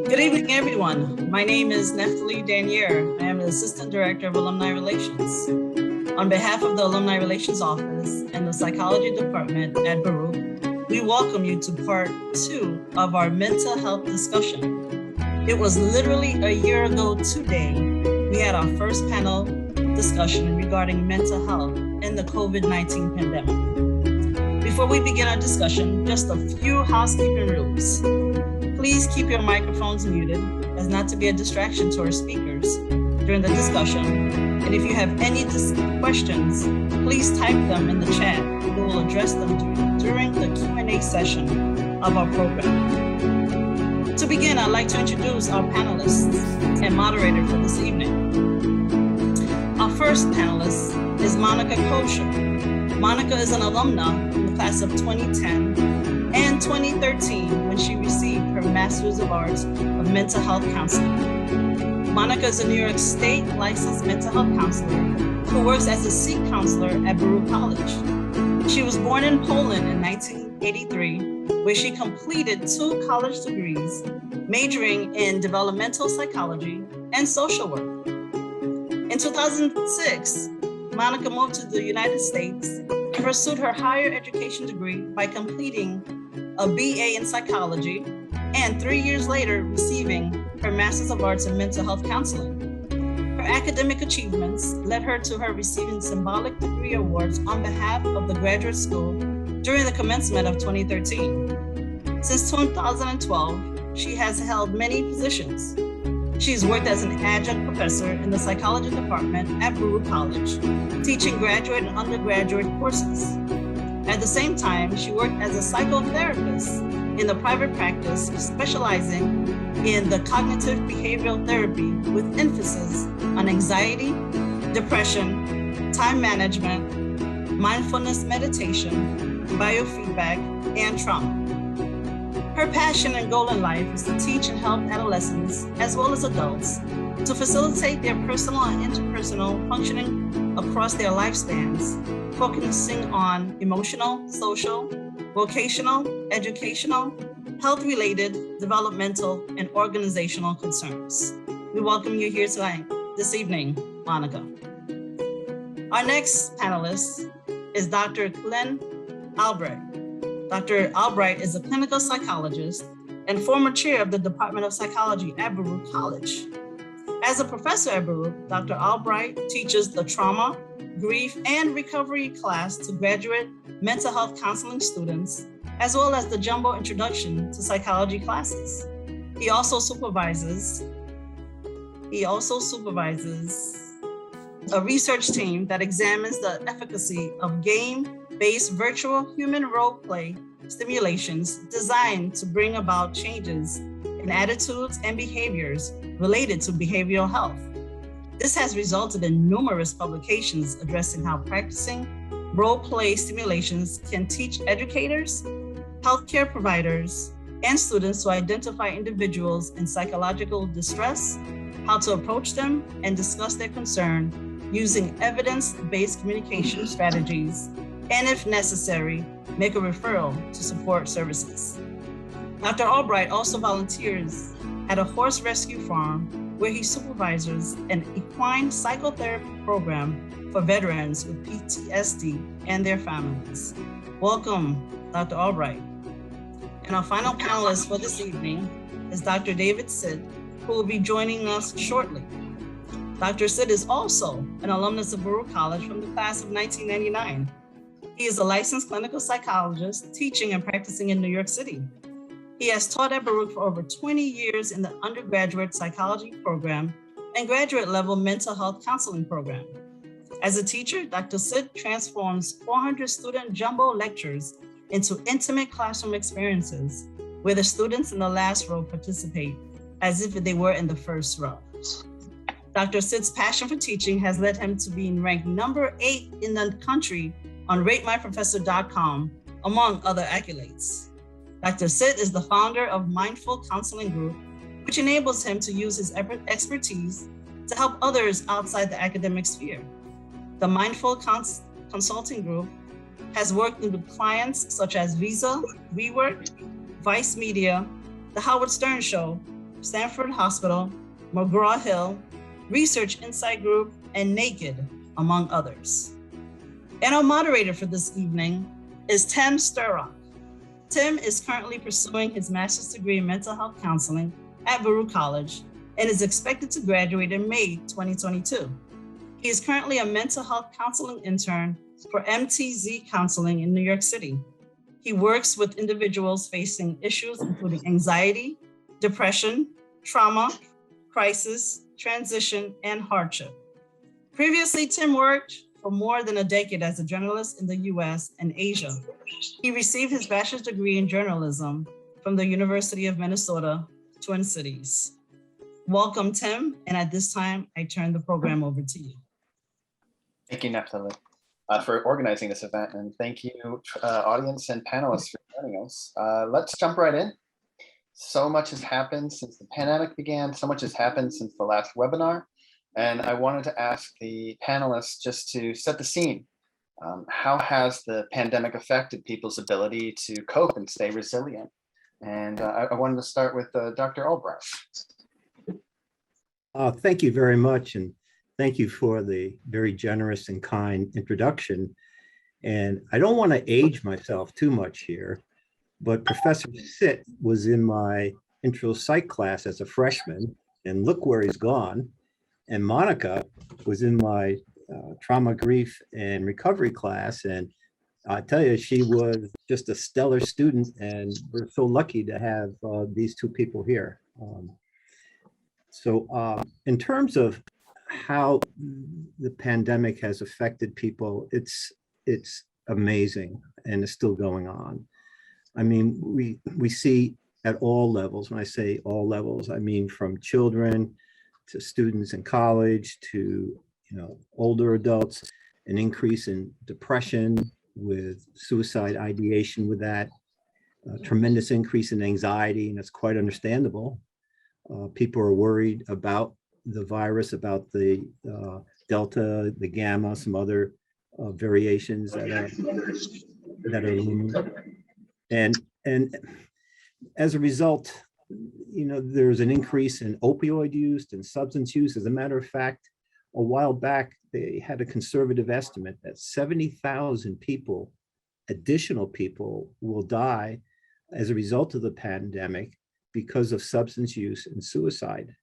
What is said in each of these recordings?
Good evening, everyone. My name is Neftali Danier. I am the Assistant Director of Alumni Relations. On behalf of the Alumni Relations Office and the Psychology Department at Baruch, we welcome you to part 2 of our mental health discussion. It was literally a year ago today, we had our first panel discussion regarding mental health in the COVID-19 pandemic. Before we begin our discussion, just a few housekeeping rules. Please keep your microphones muted as not to be a distraction to our speakers during the discussion. And if you have any questions, please type them in the chat. We will address them during the Q&A session of our program. To begin, I'd like to introduce our panelists and moderator for this evening. Our first panelist is Monica Kosher. Monica is an alumna in the class of 2010 and 2013 when she received her Master's of Arts of Mental Health Counseling. Monica is a New York State licensed mental health counselor who works as a Sikh counselor at Baruch College. She was born in Poland in 1983, where she completed 2 college degrees, majoring in developmental psychology and social work. In 2006, Monica moved to the United States and pursued her higher education degree by completing a BA in psychology and 3 years later receiving her Master's of Arts in Mental Health Counseling. Her academic achievements led her to her receiving symbolic degree awards on behalf of the graduate school during the commencement of 2013. Since 2012, she has held many positions. She's worked as an adjunct professor in the psychology department at Baruch College, teaching graduate and undergraduate courses. At the same time, she worked as a psychotherapist in the private practice, specializing in the cognitive behavioral therapy with emphasis on anxiety, depression, time management, mindfulness meditation, biofeedback, and trauma. Her passion and goal in life is to teach and help adolescents, as well as adults, to facilitate their personal and interpersonal functioning across their lifespans, focusing on emotional, social, vocational, educational, health-related, developmental, and organizational concerns. We welcome you here tonight, this evening, Monica. Our next panelist is Dr. Glenn Albright. Dr. Albright is a clinical psychologist and former chair of the Department of Psychology at Baruch College. As a professor at Baruch, Dr. Albright teaches the trauma, grief, and recovery class to graduate mental health counseling students, as well as the jumbo introduction to psychology classes. He also supervises a research team that examines the efficacy of game-based virtual human role play stimulations designed to bring about changes in attitudes and behaviors related to behavioral health. This has resulted in numerous publications addressing how practicing role play stimulations can teach educators, healthcare providers, and students to identify individuals in psychological distress, how to approach them and discuss their concern using evidence-based communication strategies, and if necessary, make a referral to support services. Dr. Albright also volunteers at a horse rescue farm where he supervises an equine psychotherapy program for veterans with PTSD and their families. Welcome, Dr. Albright. And our final panelist for this evening is Dr. David Sid, who will be joining us shortly. Dr. Sid is also an alumnus of Baruch College from the class of 1999. He is a licensed clinical psychologist teaching and practicing in New York City. He has taught at Baruch for over 20 years in the undergraduate psychology program and graduate level mental health counseling program. As a teacher, Dr. Sid transforms 400 student jumbo lectures into intimate classroom experiences where the students in the last row participate as if they were in the first row. Dr. Sid's passion for teaching has led him to being ranked number 8 in the country on RateMyProfessor.com, among other accolades. Dr. Sid is the founder of Mindful Counseling Group, which enables him to use his expertise to help others outside the academic sphere. The Mindful Consulting Group has worked with clients such as Visa, WeWork, Vice Media, The Howard Stern Show, Stanford Hospital, McGraw-Hill, Research Insight Group, and Naked, among others. And our moderator for this evening is Tim Sturrock. Tim is currently pursuing his master's degree in mental health counseling at Baruch College and is expected to graduate in May 2022. He is currently a mental health counseling intern for MTZ Counseling in New York City. He works with individuals facing issues including anxiety, depression, trauma, crisis, transition, and hardship. Previously, Tim worked for more than a decade as a journalist in the US and Asia. He received his bachelor's degree in journalism from the University of Minnesota, Twin Cities. Welcome, Tim, and at this time, I turn the program over to you. Thank you, Neftali, for organizing this event, and thank you, audience and panelists for joining us. Let's jump right in. So much has happened since the pandemic began, so much has happened since the last webinar, and I wanted to ask the panelists just to set the scene. How has the pandemic affected people's ability to cope and stay resilient? And I wanted to start with Dr. Albright. Thank you very much, and thank you for the very generous and kind introduction. And I don't want to age myself too much here, but Professor Sitt was in my intro psych class as a freshman, and look where he's gone. And Monica was in my trauma, grief, and recovery class, and I tell you, she was just a stellar student, and we're so lucky to have these two people here. So in terms of how the pandemic has affected people, it's amazing, and it's still going on. I mean, we see at all levels. When I say all levels, I mean from children to students in college to older adults, an increase in depression with suicide ideation with that, a tremendous increase in anxiety, and it's quite understandable. People are worried about the virus, about the Delta, the Gamma, some other variations that are looming. And as a result, there's an increase in opioid use and substance use. As a matter of fact, a while back, they had a conservative estimate that 70,000 people, additional people, will die as a result of the pandemic because of substance use and suicide.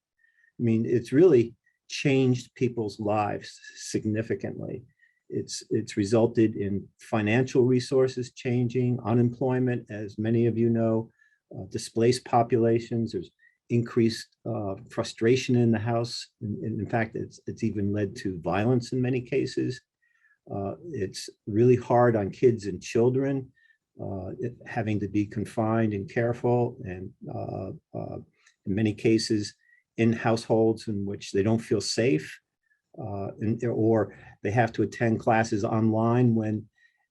I mean, it's really changed people's lives significantly. It's resulted in financial resources changing, unemployment, as many of you know, displaced populations. There's increased frustration in the house. In fact, it's even led to violence in many cases. It's really hard on kids and children, having to be confined and careful, and in many cases in households in which they don't feel safe, or they have to attend classes online when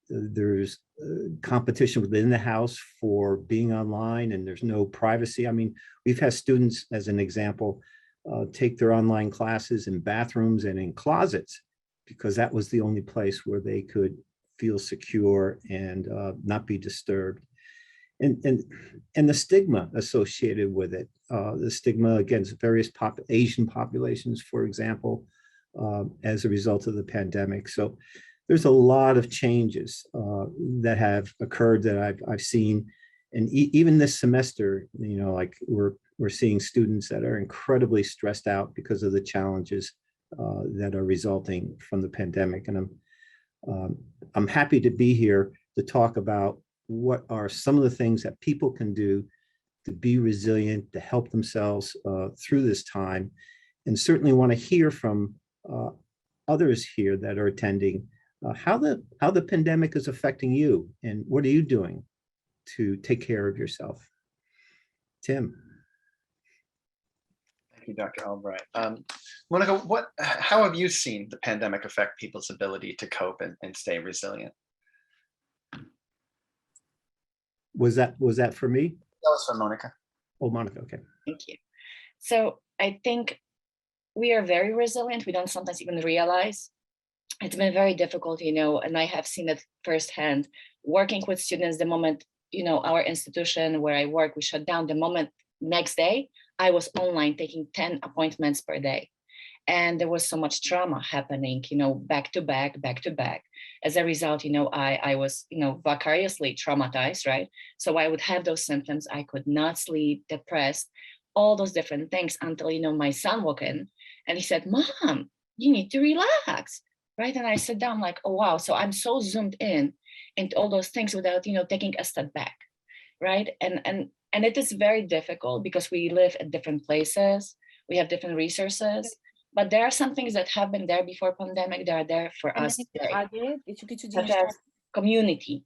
there's competition within the house for being online and there's no privacy. I mean, we've had students, as an example, take their online classes in bathrooms and in closets because that was the only place where they could feel secure and not be disturbed. And the stigma associated with it, the stigma against various Asian populations, for example, as a result of the pandemic. So there's a lot of changes that have occurred that I've seen, and even this semester, like we're seeing students that are incredibly stressed out because of the challenges that are resulting from the pandemic. And I'm happy to be here to talk about what are some of the things that people can do to be resilient, to help themselves through this time, and certainly want to hear from others here that are attending how the pandemic is affecting you, and what are you doing to take care of yourself. Tim. Thank you, Dr. Albright. Monica, how have you seen the pandemic affect people's ability to cope and stay resilient? Was that for me? That was for Monica. Oh, Monica, okay. Thank you. So I think we are very resilient. We don't sometimes even realize. It's been very difficult, and I have seen it firsthand, working with students the moment, our institution where I work, we shut down the moment next day, I was online taking 10 appointments per day. And there was so much trauma happening, back to back, back to back. As a result, I was, vicariously traumatized, right? So I would have those symptoms. I could not sleep, depressed, all those different things until, my son walked in and he said, Mom, you need to relax, right? And I sat down like, oh, wow. So I'm so zoomed in into all those things without, taking a step back, right? And it is very difficult because we live at different places. We have different resources, but there are some things that have been there before pandemic. They are there for us today, such as community.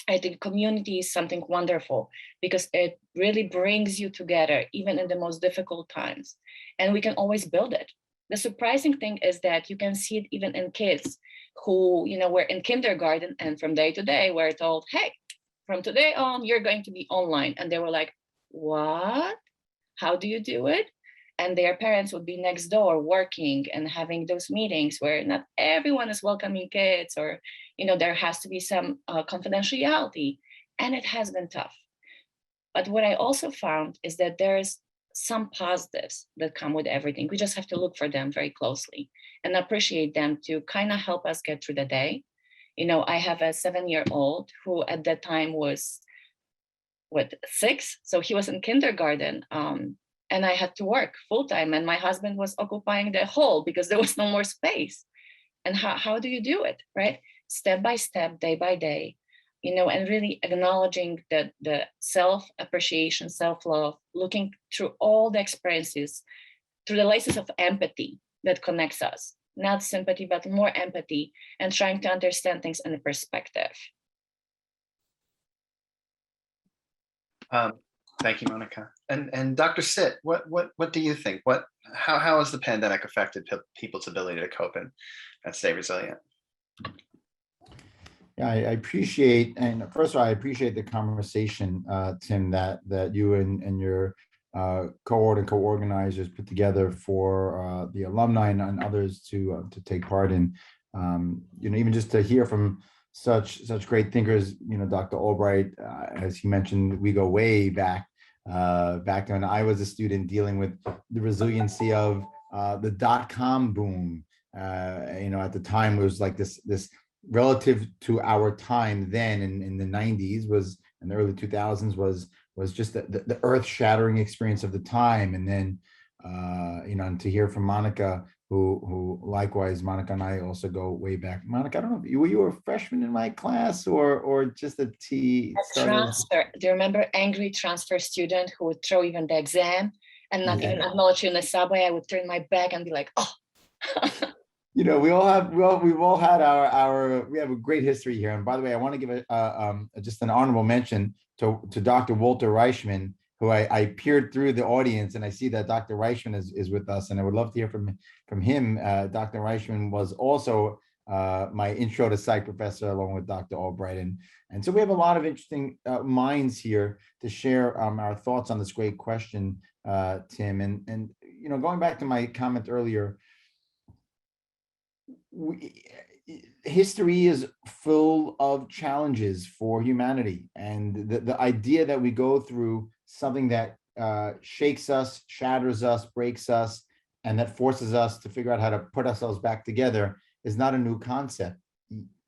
I think community is something wonderful because it really brings you together, even in the most difficult times. And we can always build it. The surprising thing is that you can see it even in kids who, were in kindergarten, and from day to day, we're told, hey, from today on, you're going to be online. And they were like, what? How do you do it? And their parents would be next door working and having those meetings where not everyone is welcoming kids, or there has to be some confidentiality, and it has been tough. But what I also found is that there's some positives that come with everything. We just have to look for them very closely and appreciate them to kind of help us get through the day. I have a 7-year-old who at that time was 6, so he was in kindergarten. And I had to work full time, and my husband was occupying the hall because there was no more space. And how do you do it, right? Step by step, day by day, and really acknowledging the self-appreciation, self-love, looking through all the experiences through the lenses of empathy that connects us, not sympathy, but more empathy, and trying to understand things in a perspective. Thank you, Monica. And Dr. Sit, what do you think? How has the pandemic affected people's ability to cope and stay resilient? Yeah, I appreciate, and first of all, I appreciate the conversation, Tim, that you and your cohort and co-organizers put together for the alumni and others to take part in. Even just to hear from such great thinkers, Dr. Albright, as he mentioned, we go way back when I was a student dealing with the resiliency of the .com boom. At the time, it was like this relative to our time then in the 90s was, in the early 2000s, was just the earth-shattering experience of the time. And then and to hear from Monica, who likewise, Monica and I also go way back. Monica, I don't know, were you a freshman in my class or just a transfer? Do you remember angry transfer student who would throw even the exam and not even acknowledge you in the subway? I would turn my back and be like, oh. We've all had we have a great history here. And by the way, I want to give just an honorable mention to Dr. Walter Reichman, who I peered through the audience and I see that Dr. Reichman is with us, and I would love to hear from him. Dr. Reichman was also my intro to psych professor along with Dr. Albright. And so we have a lot of interesting minds here to share our thoughts on this great question, Tim. And going back to my comment earlier, history is full of challenges for humanity, and the idea that we go through something that shakes us, shatters us, breaks us, and that forces us to figure out how to put ourselves back together is not a new concept,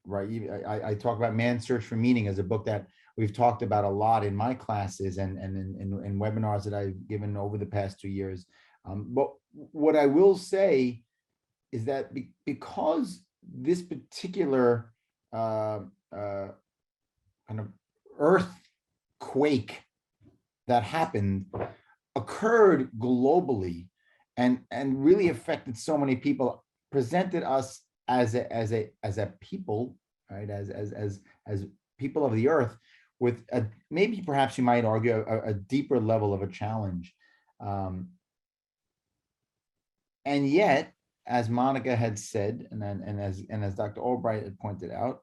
right? I talk about Man's Search for Meaning as a book that we've talked about a lot in my classes and in webinars that I've given over the past 2 years. But what I will say is that because this particular kind of earthquake that happened occurred globally and really affected so many people, presented us as a people, right, as people of the earth, with maybe perhaps you might argue a deeper level of a challenge, and yet, as Monica had said, and as Dr. Albright had pointed out,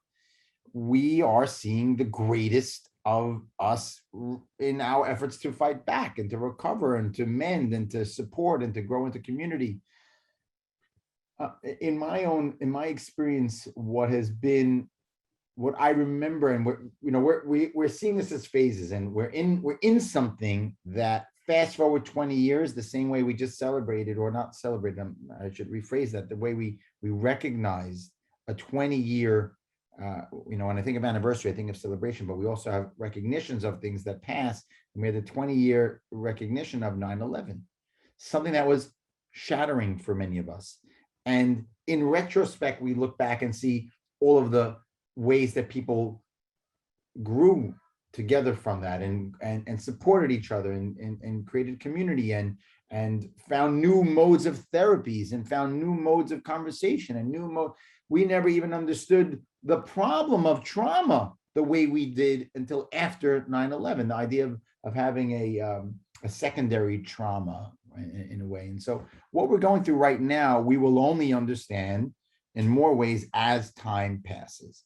we are seeing the greatest of us in our efforts to fight back and to recover and to mend and to support and to grow into community. In my experience, what I remember, and we're seeing this as phases, and we're in something that fast forward 20 years, the same way we just celebrated, or not celebrated, I should rephrase that, the way we recognize a 20-year, when I think of anniversary, I think of celebration, but we also have recognitions of things that passed. And we had the 20-year recognition of 9/11, something that was shattering for many of us. And in retrospect, we look back and see all of the ways that people grew together from that, and supported each other, and created community, and found new modes of therapies, and found new modes of conversation, and we never even understood the problem of trauma the way we did until after 9/11, the idea of having a secondary trauma in a way. And so what we're going through right now, we will only understand in more ways as time passes.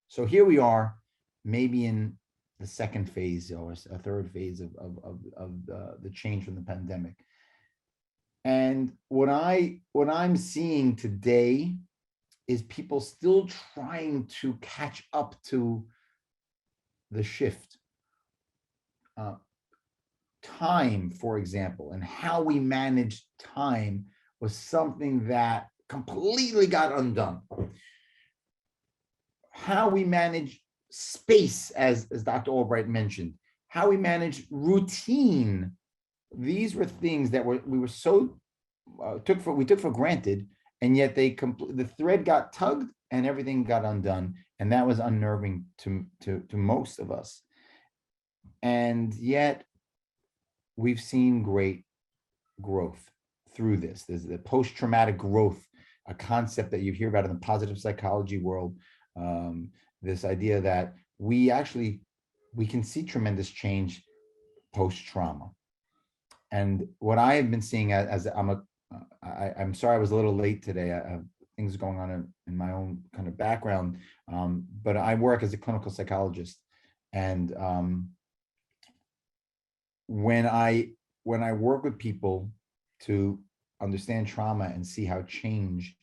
So here we are, maybe in the second phase or a third phase of the change from the pandemic. And what I'm seeing today is people still trying to catch up to the shift. Time, for example, and how we manage time was something that completely got undone. How we manage space, as Dr. Albright mentioned, how we manage routine. These were things that we took for granted, and yet the thread got tugged and everything got undone, and that was unnerving to most of us. And yet we've seen great growth through this. There's the post-traumatic growth, a concept that you hear about in the positive psychology world. This idea that we can see tremendous change post-trauma. And what I have been seeing I'm sorry I was a little late today. I have things going on in my own kind of background, but I work as a clinical psychologist. And when I work with people to understand trauma and see how change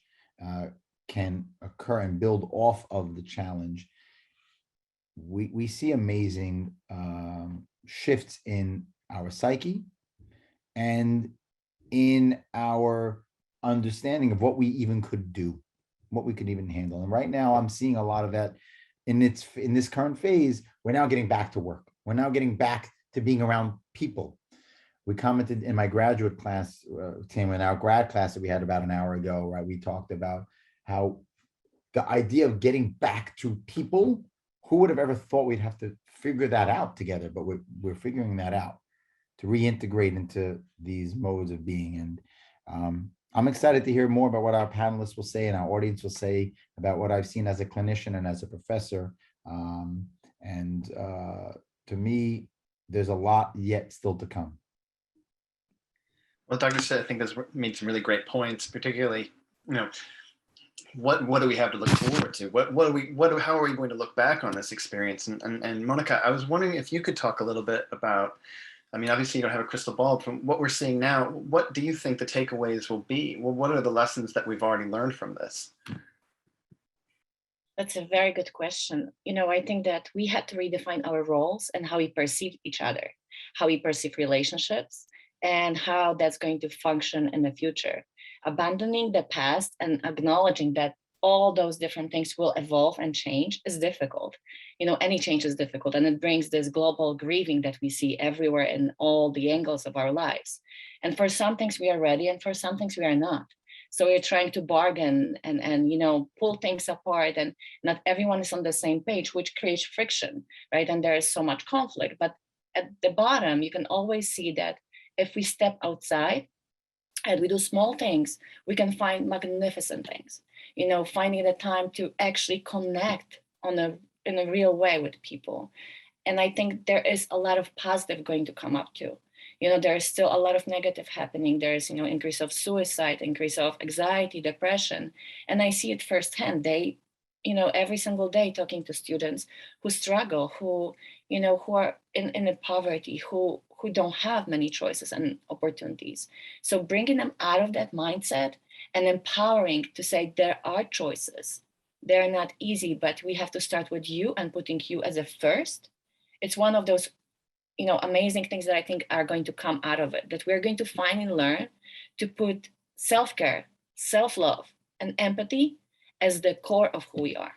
can occur and build off of the challenge, we see amazing shifts in our psyche and in our understanding of what we even could do, what we could even handle. And right now I'm seeing a lot of that in this current phase. We're now getting back to work. We're now getting back to being around people. We commented in my graduate class, Tim, in our grad class that we had about an hour ago, right? We talked about how the idea of getting back to people, who would have ever thought we'd have to figure that out together, but we're figuring that out to reintegrate into these modes of being. And I'm excited to hear more about what our panelists will say and our audience will say about what I've seen as a clinician and as a professor. To me, there's a lot yet still to come. Well, Dr. Sid, I think has made some really great points, particularly, what do we have to look forward to? How are we going to look back on this experience? And Monica, I was wondering if you could talk a little bit about, obviously you don't have a crystal ball. From what we're seeing now, what do you think the takeaways will be? Well, what are the lessons that we've already learned from this? That's a very good question. I think that we had to redefine our roles and how we perceive each other, how we perceive relationships, and how that's going to function in the future. Abandoning the past and acknowledging that all those different things will evolve and change is difficult. Any change is difficult, and it brings this global grieving that we see everywhere in all the angles of our lives. And for some things we are ready, and for some things we are not. So we're trying to bargain and pull things apart, and not everyone is on the same page, which creates friction, right? And there is so much conflict. But at the bottom, you can always see that if we step outside and we do small things, we can find magnificent things. Finding the time to actually connect in a real way with people. And I think there is a lot of positive going to come up too. There is still a lot of negative happening. There is, increase of suicide, increase of anxiety, depression. And I see it firsthand. Every single day talking to students who struggle, who are in poverty, who don't have many choices and opportunities. So bringing them out of that mindset and empowering to say there are choices. They're not easy, but we have to start with you and putting you as a first. It's one of those amazing things that I think are going to come out of it, that we're going to find and learn to put self-care, self-love, and empathy as the core of who we are.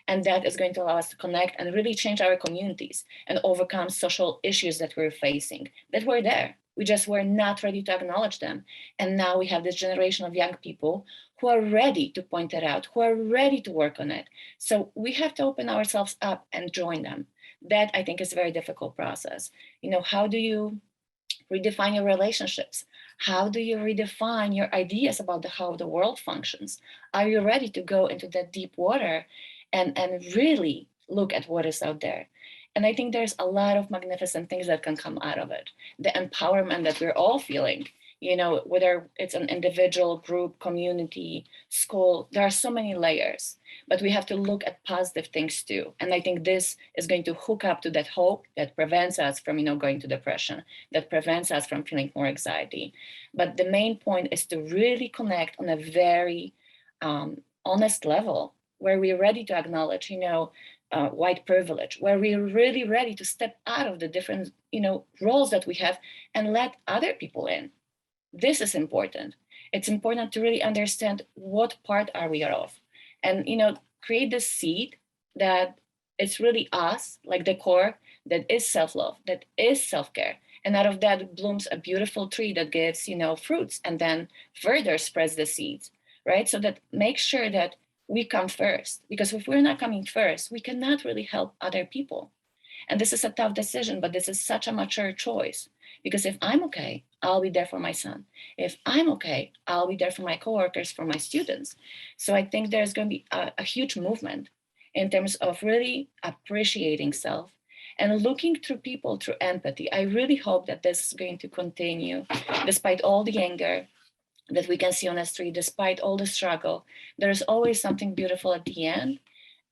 And that is going to allow us to connect and really change our communities and overcome social issues that we're facing, that were there. We just were not ready to acknowledge them. And now we have this generation of young people who are ready to point it out, who are ready to work on it. So we have to open ourselves up and join them. That, I think, is a very difficult process. How do you redefine your relationships? How do you redefine your ideas about how the world functions? Are you ready to go into that deep water and really look at what is out there? And I think there's a lot of magnificent things that can come out of it. The empowerment that we're all feeling, whether it's an individual, group, community, school, there are so many layers, but we have to look at positive things too. And I think this is going to hook up to that hope that prevents us from, going to depression, that prevents us from feeling more anxiety. But the main point is to really connect on a very honest level, where we're ready to acknowledge, white privilege, where we're really ready to step out of the different, roles that we have and let other people in. This is important. It's important to really understand what part are we of, and create this seed that it's really us, like the core that is self-love, that is self-care, and out of that blooms a beautiful tree that gives fruits, and then further spreads the seeds, right? So that make sure that we come first, because if we're not coming first, we cannot really help other people. And this is a tough decision, but this is such a mature choice. Because if I'm okay, I'll be there for my son. If I'm okay, I'll be there for my coworkers, for my students. So I think there's going to be a huge movement in terms of really appreciating self and looking through people through empathy. I really hope that this is going to continue, despite all the anger that we can see on the street, despite all the struggle. There's always something beautiful at the end.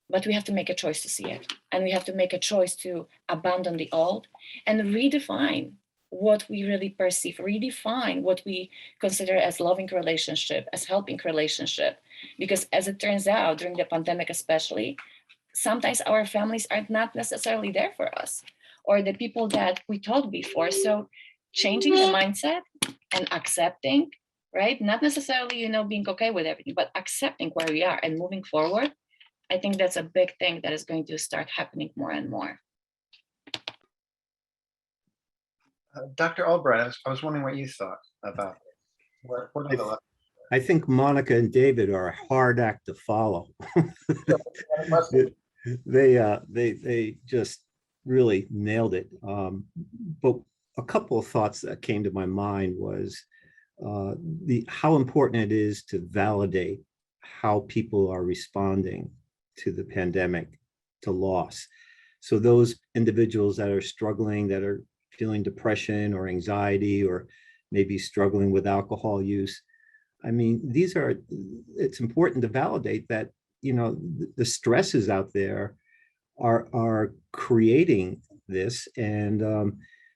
But we have to make a choice to see it. And we have to make a choice to abandon the old and redefine what we really perceive, redefine what we consider as loving relationship, as helping relationship. Because as it turns out, during the pandemic especially, sometimes our families are not necessarily there for us, or the people that we taught before. So changing the mindset and accepting, right? Not necessarily, being okay with everything, but accepting where we are and moving forward. I think that's a big thing that is going to start happening more and more. Dr. Albright, I was wondering what you thought about it. What are the I think Monica and David are a hard act to follow. They just really nailed it. But a couple of thoughts that came to my mind was how important it is to validate how people are responding to the pandemic, to loss. So those individuals that are struggling, that are feeling depression or anxiety, or maybe struggling with alcohol use, I mean, it's important to validate that, the stresses out there are creating this, and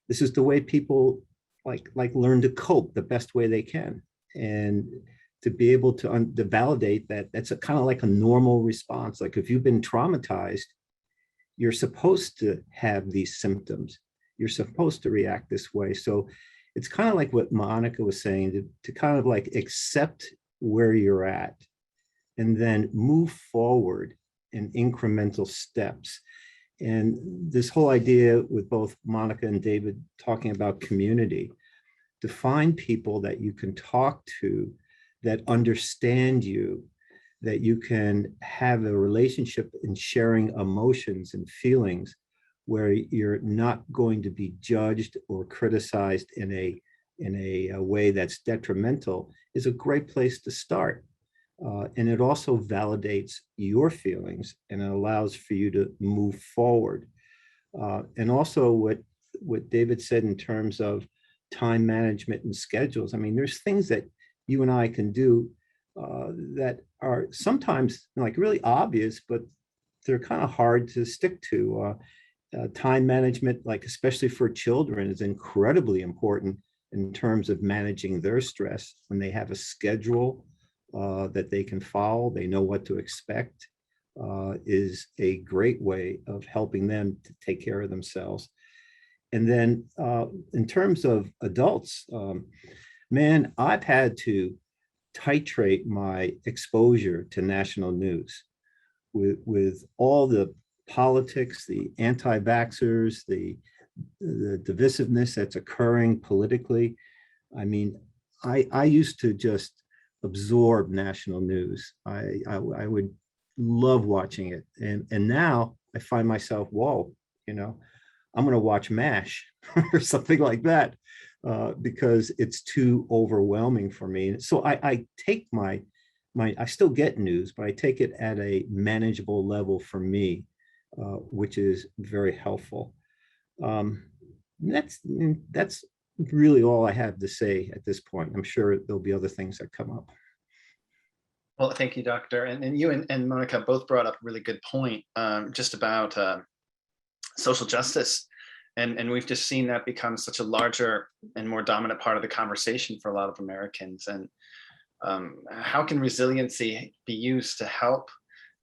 this is the way people like learn to cope the best way they can, and to be able to validate that that's a kind of like a normal response. Like if you've been traumatized, you're supposed to have these symptoms. You're supposed to react this way. So it's kind of like what Monica was saying, to kind of like accept where you're at and then move forward in incremental steps. And this whole idea with both Monica and David talking about community, to find people that you can talk to, that understand you, that you can have a relationship in sharing emotions and feelings, where you're not going to be judged or criticized in a way that's detrimental, is a great place to start. And it also validates your feelings, and it allows for you to move forward. And also what David said in terms of time management and schedules. I mean, there's things that you and I can do that are sometimes like really obvious, but they're kind of hard to stick to. Time management, like especially for children, is incredibly important in terms of managing their stress. When they have a schedule that they can follow, they know what to expect, is a great way of helping them to take care of themselves. And then in terms of adults, man, I've had to titrate my exposure to national news with all the politics, the anti-vaxxers, the divisiveness that's occurring politically. I mean, I used to just absorb national news. I would love watching it. And now I find myself, whoa, you know, I'm going to watch MASH or something like that because it's too overwhelming for me. So I take I still get news, but I take it at a manageable level for me, which is very helpful. That's really all I have to say at this point. I'm sure there'll be other things that come up. Well, thank you, Doctor. And you and Monica both brought up a really good point just about social justice. And we've just seen that become such a larger and more dominant part of the conversation for a lot of Americans. And how can resiliency be used to help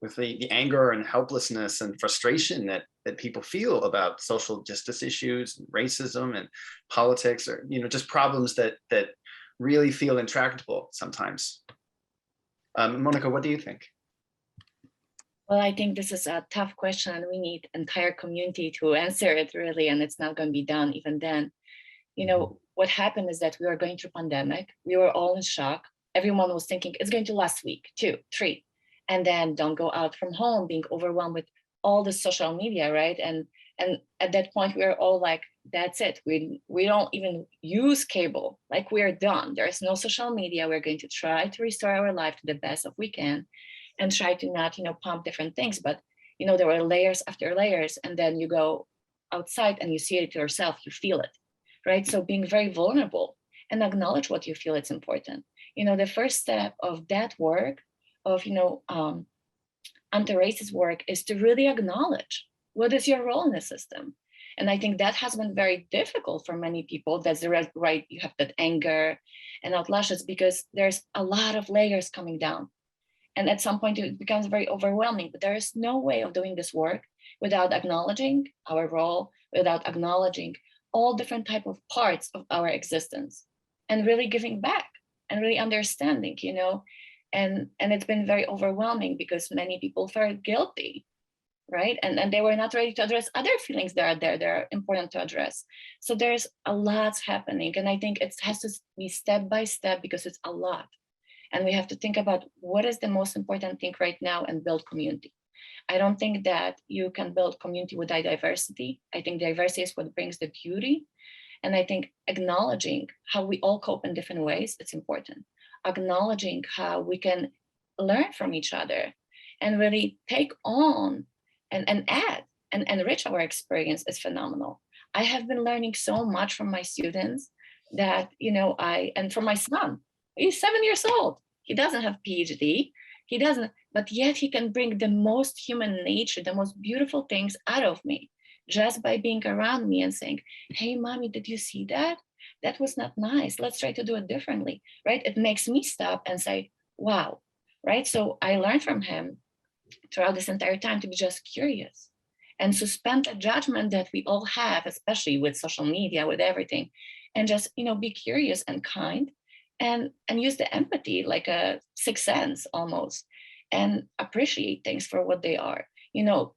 with the anger and helplessness and frustration that people feel about social justice issues, racism and politics, or just problems that really feel intractable sometimes? Monica, what do you think? Well, I think this is a tough question, and we need entire community to answer it, really, and it's not going to be done even then. What happened is that we were going through pandemic. We were all in shock. Everyone was thinking it's going to last week, 2, 3, and then don't go out from home, being overwhelmed with all the social media, right? And at that point, we were all like, that's it. We don't even use cable. Like, we're done. There's no social media. We're going to try to restore our life to the best of we can, and try to not, pump different things. But, there were layers after layers. And then you go outside and you see it yourself, you feel it, right? So being very vulnerable and acknowledge what you feel, it's important. The first step of that work, of, anti-racist work, is to really acknowledge what is your role in the system. And I think that has been very difficult for many people. That's the right, you have that anger and outlashes because there's a lot of layers coming down. And at some point it becomes very overwhelming, but there is no way of doing this work without acknowledging our role, without acknowledging all different type of parts of our existence, and really giving back and really understanding, and it's been very overwhelming because many people felt guilty, right? And they were not ready to address other feelings that are there that are important to address. So there's a lot happening. And I think it has to be step by step because it's a lot. And we have to think about what is the most important thing right now and build community. I don't think that you can build community without diversity. I think diversity is what brings the beauty. And I think acknowledging how we all cope in different ways, it's important. Acknowledging how we can learn from each other and really take on and add and enrich our experience is phenomenal. I have been learning so much from my students that, and from my son, he's 7 years old. He doesn't have PhD. He doesn't, but yet he can bring the most human nature, the most beautiful things out of me just by being around me and saying, hey, mommy, did you see that? That was not nice. Let's try to do it differently, right? It makes me stop and say, wow, right? So I learned from him throughout this entire time to be just curious and suspend the judgment that we all have, especially with social media, with everything, and just, be curious and kind. And use the empathy like a sixth sense almost, and appreciate things for what they are.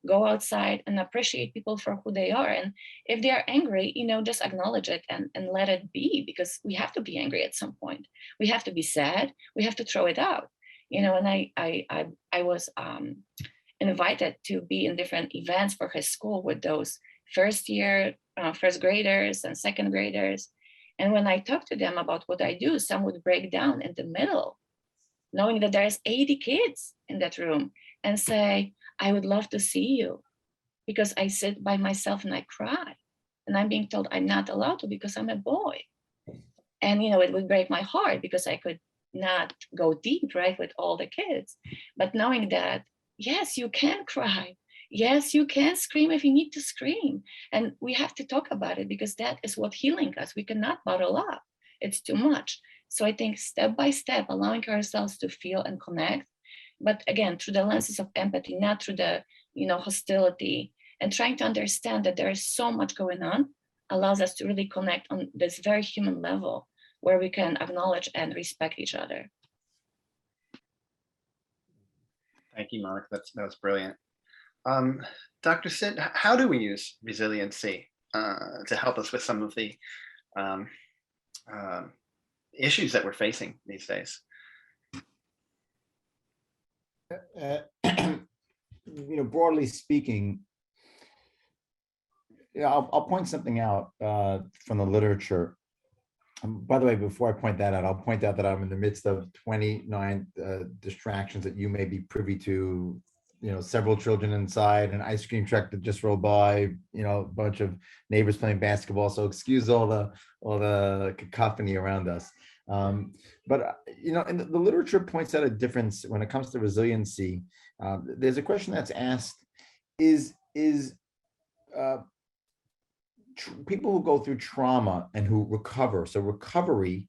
Go outside and appreciate people for who they are. And if they are angry, just acknowledge it and let it be, because we have to be angry at some point. We have to be sad. We have to throw it out. And I was invited to be in different events for his school with those first graders and second graders. And when I talk to them about what I do, some would break down in the middle, knowing that there's 80 kids in that room, and say, I would love to see you, because I sit by myself and I cry. And I'm being told I'm not allowed to because I'm a boy. And, it would break my heart because I could not go deep, right, with all the kids. But knowing that, yes, you can cry. Yes, you can scream if you need to scream. And we have to talk about it, because that is what healing us. We cannot bottle up. It's too much. So I think step by step, allowing ourselves to feel and connect, but again, through the lenses of empathy, not through the, hostility, and trying to understand that there is so much going on allows us to really connect on this very human level where we can acknowledge and respect each other. Thank you, Monica. That was brilliant. Dr. Sid, how do we use resiliency to help us with some of the issues that we're facing these days? Broadly speaking, I'll point something out from the literature. By the way, before I point that out, I'll point out that I'm in the midst of 29 distractions that you may be privy to. Several children inside, an ice cream truck that just rolled by, a bunch of neighbors playing basketball. So excuse all the cacophony around us. And the literature points out a difference when it comes to resiliency. There's a question that's asked: is people who go through trauma and who recover, so recovery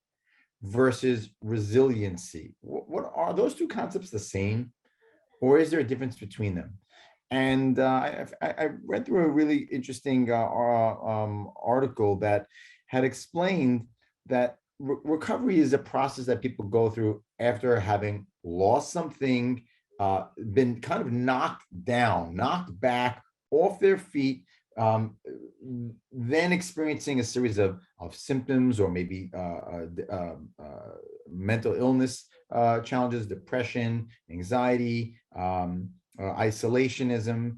versus resiliency, what are those two concepts the same, or is there a difference between them? And I read through a really interesting article that had explained that recovery is a process that people go through after having lost something, been kind of knocked down, knocked back off their feet, then experiencing a series of symptoms, or maybe mental illness challenges, depression, anxiety, isolationism,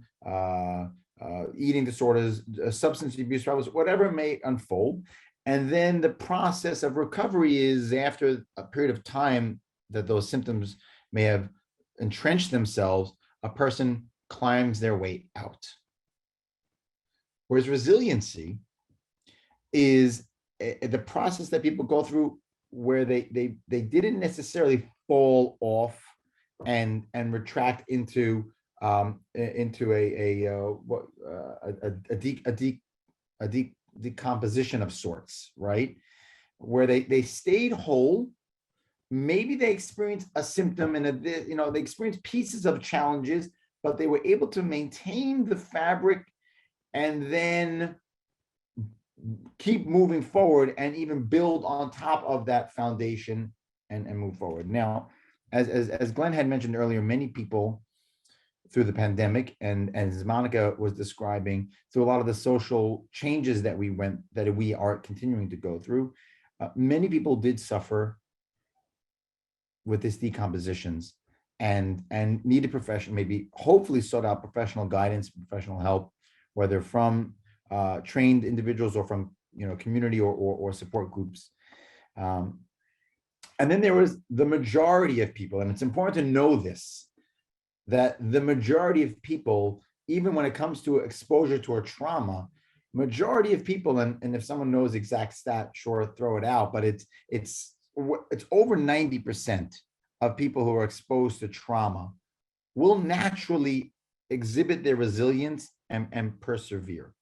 eating disorders, substance abuse problems, whatever may unfold. And then the process of recovery is, after a period of time that those symptoms may have entrenched themselves, a person climbs their way out. Whereas resiliency is the process that people go through where they didn't necessarily fall off and retract into a decomposition of sorts, right? Where they stayed whole. Maybe they experienced a symptom and they experienced pieces of challenges, but they were able to maintain the fabric and then keep moving forward and even build on top of that foundation and move forward. Now, as Glenn had mentioned earlier, many people through the pandemic, and as Monica was describing, through a lot of the social changes that we are continuing to go through, many people did suffer with these decompositions and needed professional, maybe hopefully sought out professional guidance, professional help, whether from trained individuals or from community or support groups. And then there was the majority of people, and it's important to know this, that the majority of people, even when it comes to exposure to a trauma, majority of people, and if someone knows exact stat, sure, throw it out, but it's over 90% of people who are exposed to trauma will naturally exhibit their resilience and persevere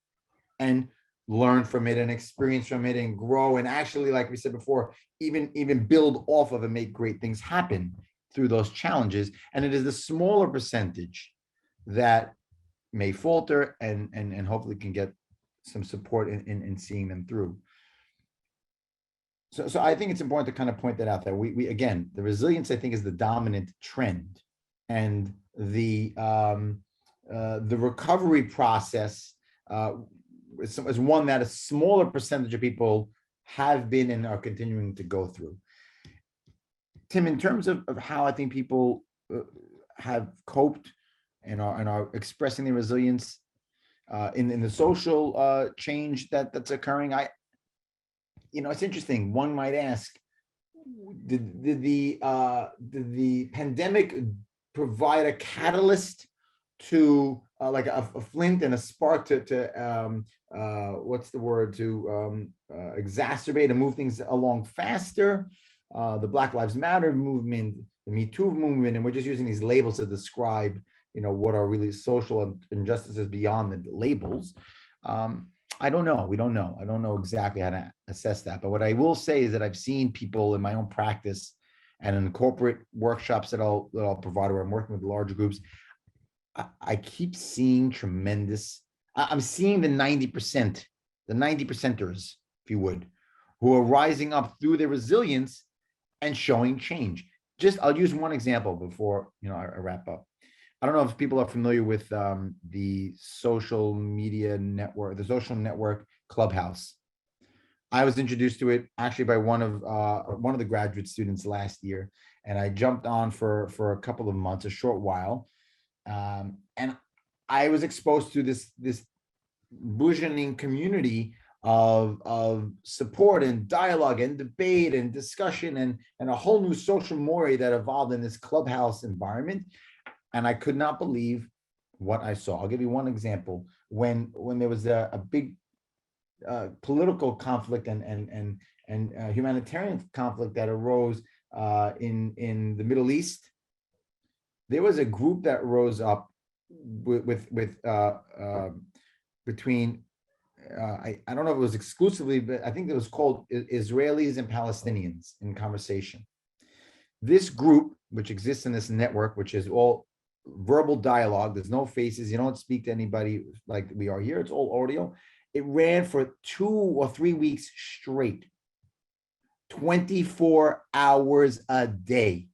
and learn from it and experience from it and grow, and actually, like we said before, even build off of and make great things happen through those challenges. And it is the smaller percentage that may falter and hopefully can get some support in seeing them through. So I think it's important to kind of point that out, that we again, the resilience, I think, is the dominant trend, and the recovery process is one that a smaller percentage of people have been and are continuing to go through. Tim, in terms of how I think people have coped and are expressing their resilience in the social change that's occurring, it's interesting. One might ask, did the pandemic provide a catalyst to like a flint and a spark to what's the word, to exacerbate and move things along faster? The Black Lives Matter movement, the Me Too movement, and we're just using these labels to describe, what are really social injustices beyond the labels. I don't know. We don't know. I don't know exactly how to assess that. But what I will say is that I've seen people in my own practice and in corporate workshops that I'll provide, where I'm working with large groups. I keep seeing I'm seeing the 90% the 90%ers, if you would, who are rising up through their resilience and showing change. Just, I'll use one example before, I wrap up. I don't know if people are familiar with the social media network, the social network Clubhouse. I was introduced to it actually by one of the graduate students last year, and I jumped on for a couple of months, a short while, and I was exposed to this burgeoning community of support and dialogue and debate and discussion and a whole new social mores that evolved in this Clubhouse environment. And I could not believe what I saw. I'll give you one example. When there was a big political conflict and humanitarian conflict that arose in the Middle East, there was a group that rose up between I don't know if it was exclusively, but I think it was called Israelis and Palestinians in conversation. This group, which exists in this network, which is all verbal dialogue, there's no faces, you don't speak to anybody like we are here, it's all audio. It ran for 2 or 3 weeks straight, 24 hours a day,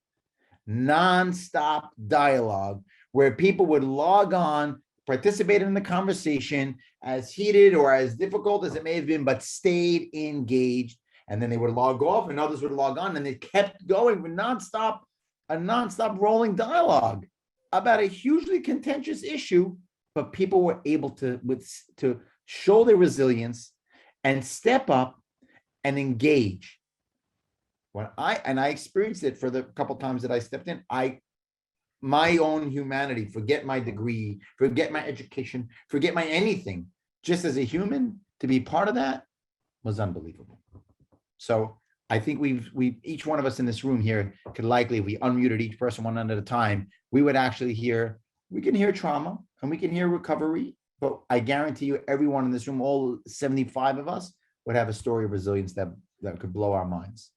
nonstop dialogue where people would log on, participate in the conversation, as heated or as difficult as it may have been, but stayed engaged. And then they would log off and others would log on, and they kept going with a nonstop rolling dialogue about a hugely contentious issue, but people were able to show their resilience and step up and engage. When I experienced it for the couple times that I stepped in, my own humanity, forget my degree, forget my education, forget my anything, just as a human, to be part of that was unbelievable. So I think we each one of us in this room here could likely, if we unmuted each person one at a time, we would actually we can hear trauma and we can hear recovery, but I guarantee you everyone in this room, all 75 of us, would have a story of resilience that could blow our minds.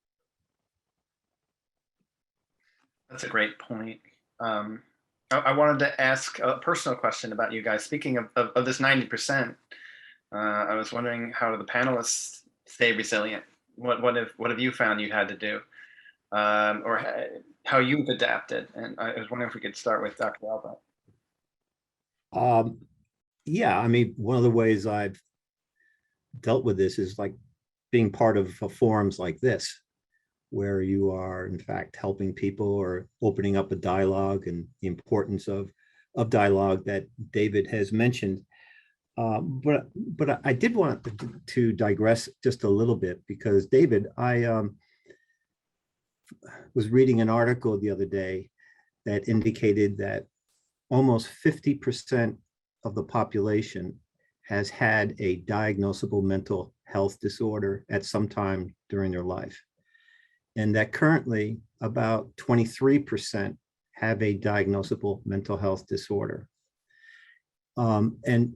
That's a great point. I wanted to ask a personal question about you guys. Speaking of this 90%, I was wondering, how do the panelists stay resilient? What have you found you had to do, or how you've adapted? And I was wondering if we could start with Dr. Albert. Yeah, I mean, one of the ways I've dealt with this is like being part of forums like this, where you are in fact helping people or opening up a dialogue, and the importance of dialogue that David has mentioned. But I did want to digress just a little bit, because David, I was reading an article the other day that indicated that almost 50% of the population has had a diagnosable mental health disorder at some time during their life. And that currently about 23% have a diagnosable mental health disorder. And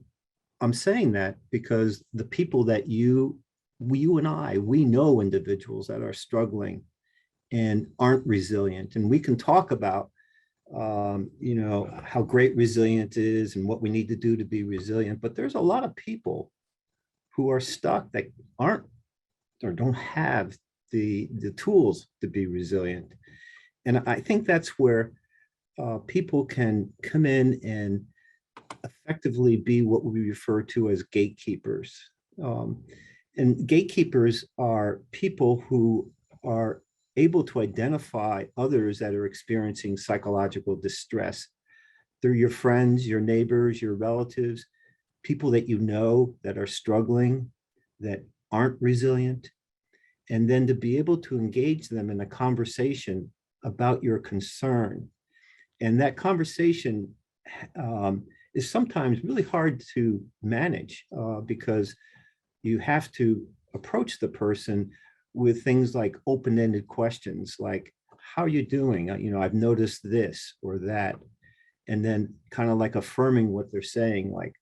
I'm saying that because the people that you and I, we know individuals that are struggling and aren't resilient. And we can talk about, how great resilience is and what we need to do to be resilient. But there's a lot of people who are stuck that aren't or don't have the tools to be resilient. And I think that's where people can come in and effectively be what we refer to as gatekeepers. And gatekeepers are people who are able to identify others that are experiencing psychological distress. They're your friends, your neighbors, your relatives, people that you know that are struggling, that aren't resilient, and then to be able to engage them in a conversation about your concern. And that conversation is sometimes really hard to manage because you have to approach the person with things like open-ended questions, like, how are you doing? I've noticed this or that. And then kind of like affirming what they're saying, like,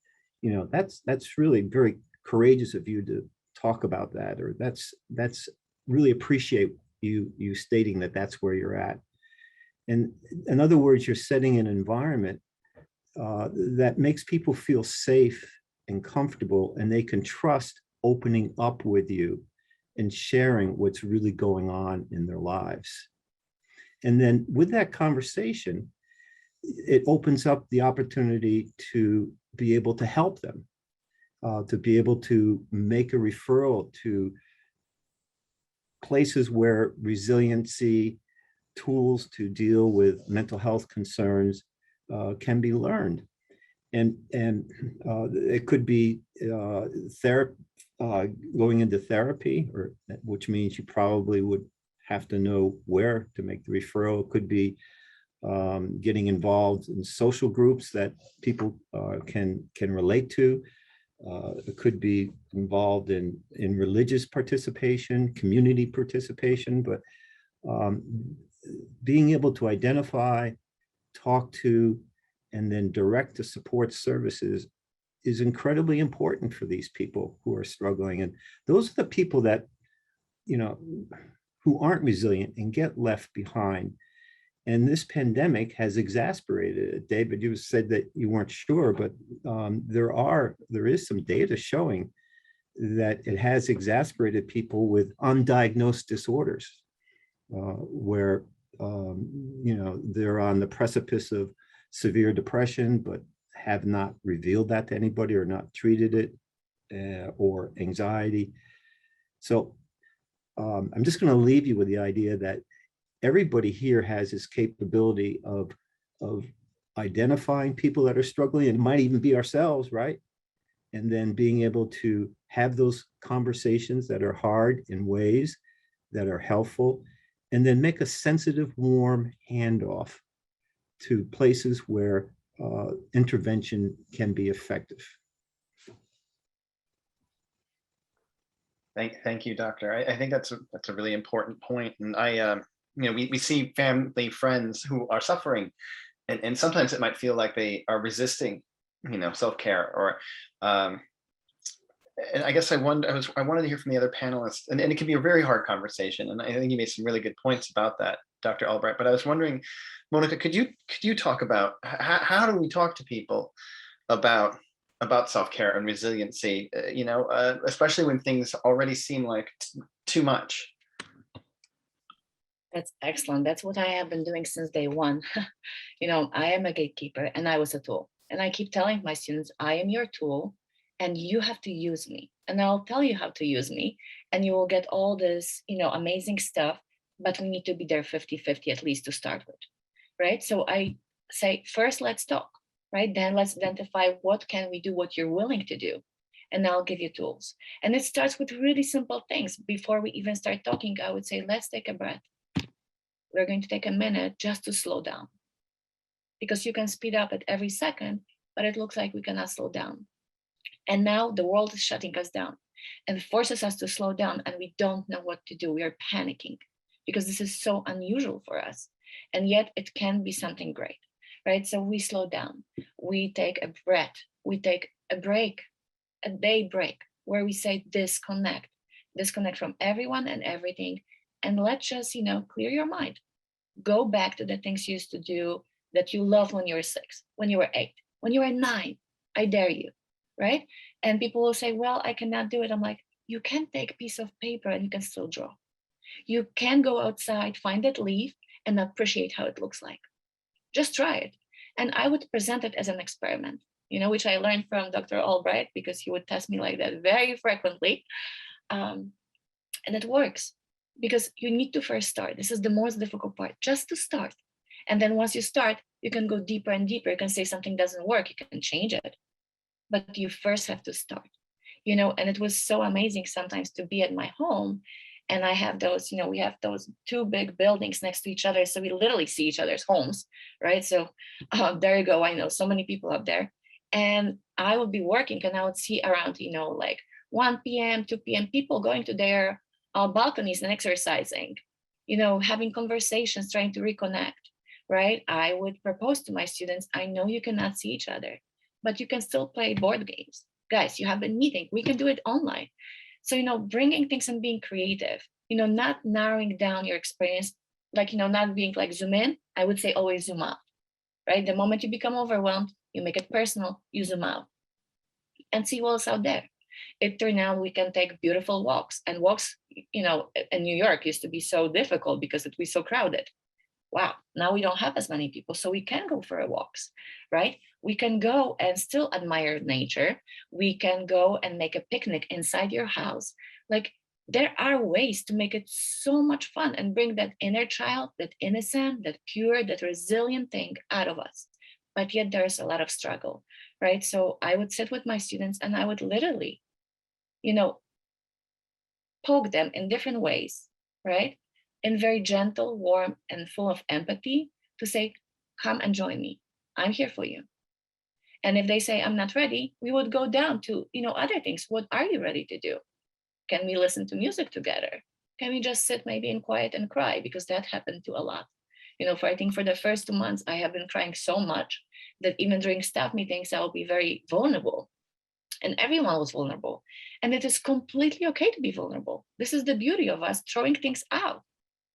that's really very courageous of you to talk about that, or that's really appreciate you stating that that's where you're at. And in other words, you're setting an environment that makes people feel safe and comfortable, and they can trust opening up with you and sharing what's really going on in their lives. And then with that conversation, it opens up the opportunity to be able to help them, to be able to make a referral to places where resiliency tools to deal with mental health concerns can be learned. And it could be therapy, going into therapy, or which means you probably would have to know where to make the referral. It could be getting involved in social groups that people can relate to. It could be involved in religious participation, community participation, but being able to identify, talk to, and then direct the support services is incredibly important for these people who are struggling. And those are the people that, you know, who aren't resilient and get left behind. And this pandemic has exacerbated it. David, you said that you weren't sure, but there is some data showing that it has exacerbated people with undiagnosed disorders, where you know, they're on the precipice of severe depression, but have not revealed that to anybody or not treated it, or anxiety. So I'm just going to leave you with the idea that everybody here has this capability of identifying people that are struggling, and it might even be ourselves, right? And then being able to have those conversations that are hard in ways that are helpful, and then make a sensitive, warm handoff to places where intervention can be effective. Thank you, Doctor. I think that's a really important point. And you know, we see family, friends who are suffering, and sometimes it might feel like they are resisting, you know, self-care, or and I guess I wanted to hear from the other panelists, and it can be a very hard conversation. And I think you made some really good points about that, Dr. Albright. But I was wondering, Monica, could you talk about how do we talk to people about self-care and resiliency, you know, especially when things already seem like too much? That's excellent. That's what I have been doing since day one. You know, I am a gatekeeper and I was a tool. And I keep telling my students, I am your tool and you have to use me. And I'll tell you how to use me. And you will get all this, you know, amazing stuff. But we need to be there 50-50 at least to start with. Right. So I say, first, let's talk. Right. Then let's identify what can we do, what you're willing to do. And I'll give you tools. And it starts with really simple things. Before we even start talking, I would say, let's take a breath. We're going to take a minute just to slow down, because you can speed up at every second, but it looks like we cannot slow down. And now the world is shutting us down and forces us to slow down, and we don't know what to do. We are panicking because this is so unusual for us. And yet it can be something great, right? So we slow down, we take a breath, we take a break, a day break, where we say disconnect from everyone and everything. And let's just, you know, clear your mind. Go back to the things you used to do that you loved when you were 6, when you were 8, when you were 9. I dare you, right? And people will say, well, I cannot do it. I'm like, you can take a piece of paper and you can still draw. You can go outside, find that leaf and appreciate how it looks like. Just try it. And I would present it as an experiment, you know, which I learned from Dr. Albright, because he would test me like that very frequently. And it works. Because you need to first start. This is the most difficult part, just to start. And then once you start, you can go deeper and deeper. You can say something doesn't work, you can change it. But you first have to start, you know, and it was so amazing sometimes to be at my home. And I have those, you know, we have those 2 big buildings next to each other. So we literally see each other's homes, right? So there you go. I know so many people up there. And I would be working and I would see around, you know, like 1 p.m., 2 p.m., people going to their balconies and exercising, you know, having conversations, trying to reconnect, right? I would propose to my students, I know you cannot see each other, but you can still play board games. Guys, you have been meeting, we can do it online. So, you know, bringing things and being creative, you know, not narrowing down your experience, like, you know, not being like zoom in, I would say always zoom out, right? The moment you become overwhelmed, you make it personal, you zoom out and see what's out there. It turned out we can take beautiful walks, and walks, you know, in New York used to be so difficult because it was so crowded. Wow, now we don't have as many people, so we can go for walks, right? We can go and still admire nature. We can go and make a picnic inside your house. Like, there are ways to make it so much fun and bring that inner child, that innocent, that pure, that resilient thing out of us. But yet there's a lot of struggle, right? So I would sit with my students and I would literally, you know, poke them in different ways, right? In very gentle, warm, and full of empathy, to say, come and join me. I'm here for you. And if they say, I'm not ready, we would go down to, you know, other things. What are you ready to do? Can we listen to music together? Can we just sit maybe in quiet and cry? Because that happened to a lot. You know, I think for the first 2 months, I have been crying so much that even during staff meetings, I will be very vulnerable. And everyone was vulnerable. And it is completely okay to be vulnerable. This is the beauty of us throwing things out,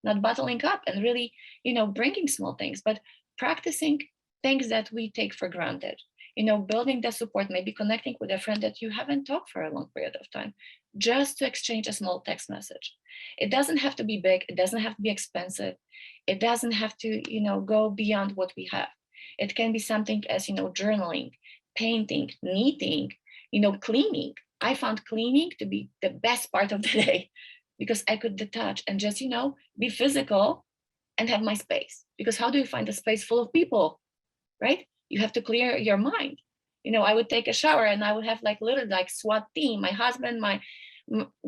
not bottling up and really, you know, bringing small things, but practicing things that we take for granted. You know, building the support, maybe connecting with a friend that you haven't talked for a long period of time, just to exchange a small text message. It doesn't have to be big. It doesn't have to be expensive. It doesn't have to, you know, go beyond what we have. It can be something as, you know, journaling, painting, knitting, you know, cleaning. I found cleaning to be the best part of the day because I could detach and just, you know, be physical and have my space. Because how do you find a space full of people, right? You have to clear your mind. You know, I would take a shower and I would have like little like SWAT team, my husband,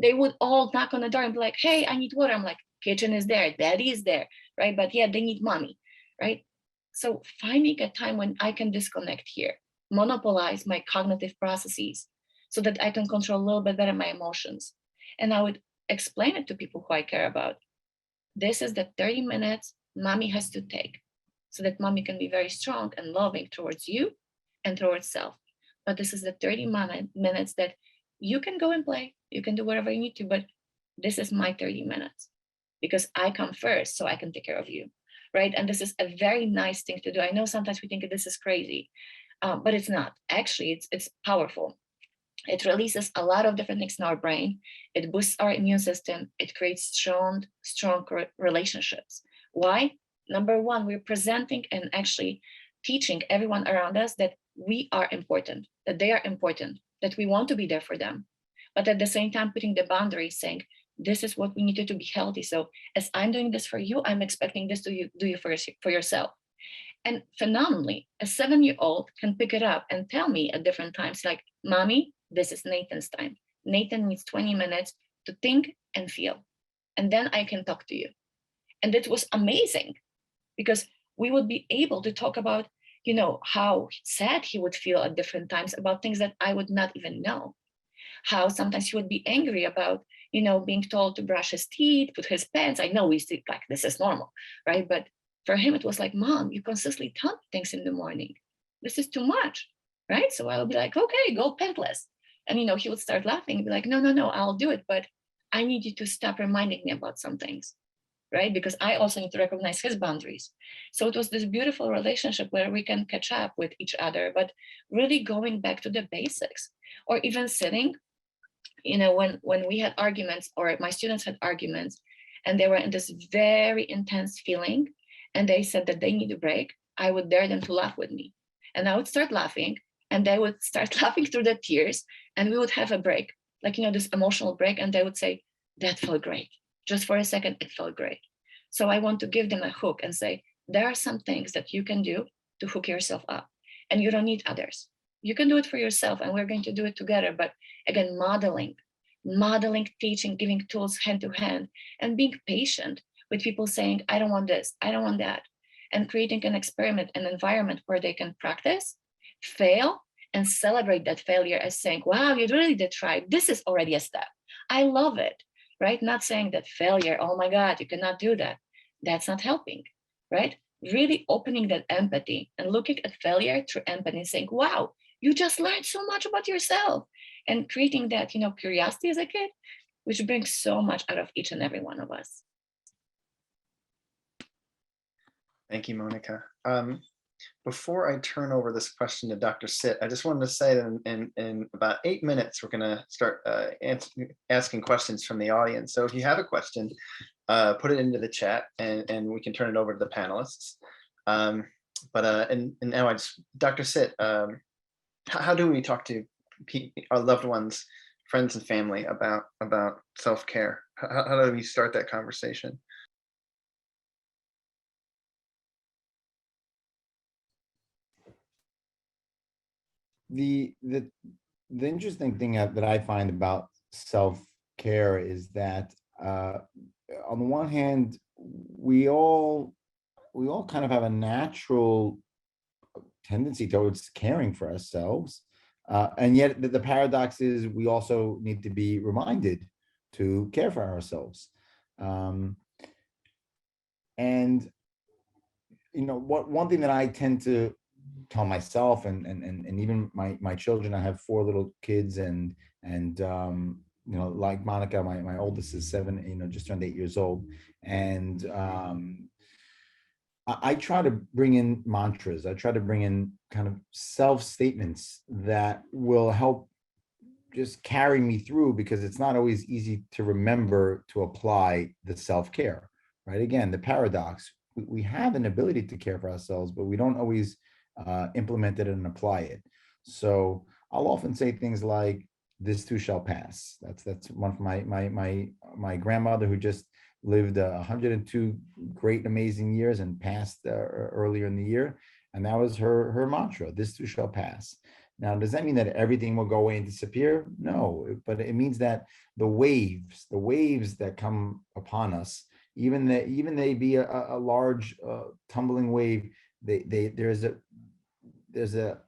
they would all knock on the door and be like, hey, I need water. I'm like, kitchen is there, daddy is there, right? But yeah, they need mommy, right? So finding a time when I can disconnect here, monopolize my cognitive processes so that I can control a little bit better my emotions. And I would explain it to people who I care about. This is the 30 minutes mommy has to take so that mommy can be very strong and loving towards you and towards self. But this is the 30 minutes that you can go and play. You can do whatever you need to, but this is my 30 minutes because I come first so I can take care of you, right? And this is a very nice thing to do. I know sometimes we think this is crazy, but it's not. Actually, it's powerful. It releases a lot of different things in our brain. It boosts our immune system. It creates strong relationships. Why? Number one, we're presenting and actually teaching everyone around us that we are important, that they are important, that we want to be there for them. But at the same time, putting the boundaries, saying, this is what we need to be healthy. So as I'm doing this for you, I'm expecting this to do you for yourself. And phenomenally, a 7-year-old can pick it up and tell me at different times, like, mommy, this is Nathan's time. Nathan needs 20 minutes to think and feel. And then I can talk to you. And it was amazing because we would be able to talk about, you know, how sad he would feel at different times about things that I would not even know. How sometimes he would be angry about, you know, being told to brush his teeth, put his pants. I know we see like this is normal, right? But for him, it was like, mom, you consistently tell me things in the morning. This is too much, right? So I would be like, okay, go pantless. And, you know, he would start laughing and be like, no, I'll do it. But I need you to stop reminding me about some things, right? Because I also need to recognize his boundaries. So it was this beautiful relationship where we can catch up with each other, but really going back to the basics, or even sitting, you know, when we had arguments or my students had arguments and they were in this very intense feeling and they said that they need a break, I would dare them to laugh with me. And I would start laughing and they would start laughing through the tears and we would have a break, like, you know, this emotional break. And they would say, that felt great. Just for a second, it felt great. So I want to give them a hook and say, there are some things that you can do to hook yourself up and you don't need others. You can do it for yourself and we're going to do it together. But again, modeling, teaching, giving tools hand to hand and being patient with people saying, I don't want this, I don't want that. And creating an experiment, an environment where they can practice, fail, and celebrate that failure as saying, wow, you really did try. This is already a step. I love it, right? Not saying that failure, oh my God, you cannot do that. That's not helping, right? Really opening that empathy and looking at failure through empathy and saying, wow, you just learned so much about yourself, and creating that, you know, curiosity as a kid, which brings so much out of each and every one of us. Thank you, Monica. Before I turn over this question to Dr. Sit, I just wanted to say that in about 8 minutes, we're going to start asking questions from the audience. So if you have a question, put it into the chat and we can turn it over to the panelists. And now Dr. Sit, how do we talk to our loved ones, friends and family about self-care? How do we start that conversation? The interesting thing that I find about self-care is that on the one hand, we all kind of have a natural tendency towards caring for ourselves. And yet the paradox is we also need to be reminded to care for ourselves. And one thing that I tend to tell myself and even my children, I have 4 little kids, and like Monica, my oldest is 7, just turned 8 years old, and I try to bring in mantras. I try to bring in kind of self-statements that will help just carry me through, because it's not always easy to remember to apply the self-care, right? Again, the paradox, we have an ability to care for ourselves, but we don't always implement it and apply it. So I'll often say things like, "This too shall pass." That's one of my grandmother, who just lived 102 great, amazing years and passed earlier in the year. And that was her mantra: "This too shall pass." Now, does that mean that everything will go away and disappear? No, but it means that the waves that come upon us, even they be a large tumbling wave, there's a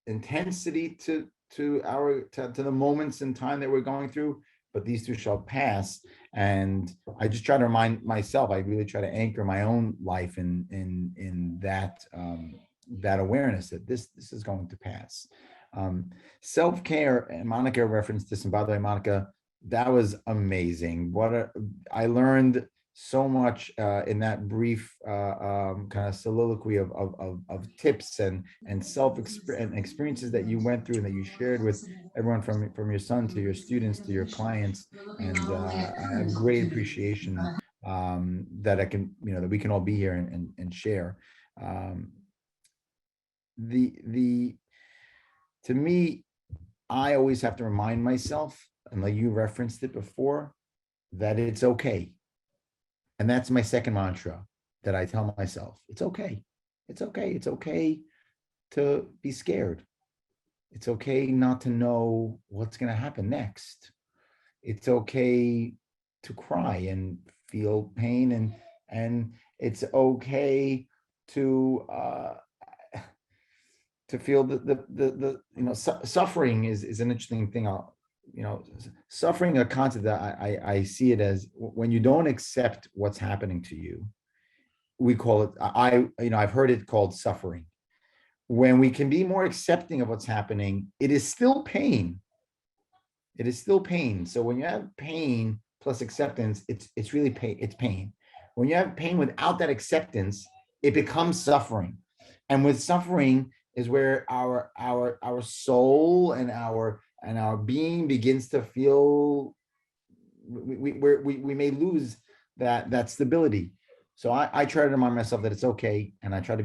intensity to the moments in time that we're going through, but these too shall pass. And I just try to remind myself, I really try to anchor my own life in that awareness that this is going to pass. Self-care, and Monica referenced this, and by the way, Monica, that was amazing. I learned so much in that brief kind of soliloquy of tips and experiences that you went through and that you shared with everyone, from your son to your students to your clients. And I have great appreciation that I can, that we can all be here and share. To me, I always have to remind myself, and like you referenced it before, that it's okay. And that's my second mantra that I tell myself. It's okay. It's okay. It's okay to be scared. It's okay not to know what's going to happen next. It's okay to cry and feel pain, and it's okay to feel suffering is an interesting thing. Suffering, a concept that I see it as, when you don't accept what's happening to you, we call it, I've heard it called suffering. When we can be more accepting of what's happening, it is still pain. It is still pain. So when you have pain plus acceptance, it's really pain. It's pain. When you have pain without that acceptance, it becomes suffering. And with suffering is where our soul and our being begins to feel, we may lose that stability. So I try to remind myself that it's okay, and I try to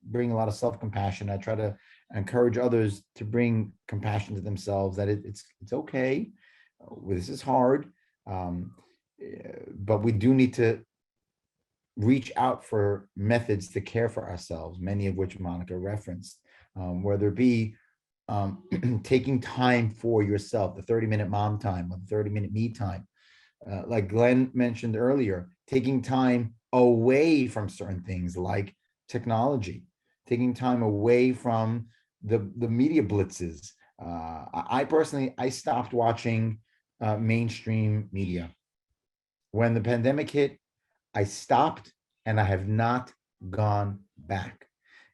bring a lot of self-compassion. I try to encourage others to bring compassion to themselves, that it's okay. This is hard, but we do need to reach out for methods to care for ourselves, many of which Monica referenced, whether it be taking time for yourself, the 30-minute mom time or the 30-minute me time. Like Glenn mentioned earlier, taking time away from certain things like technology, taking time away from the media blitzes. I personally stopped watching mainstream media. When the pandemic hit, I stopped, and I have not gone back.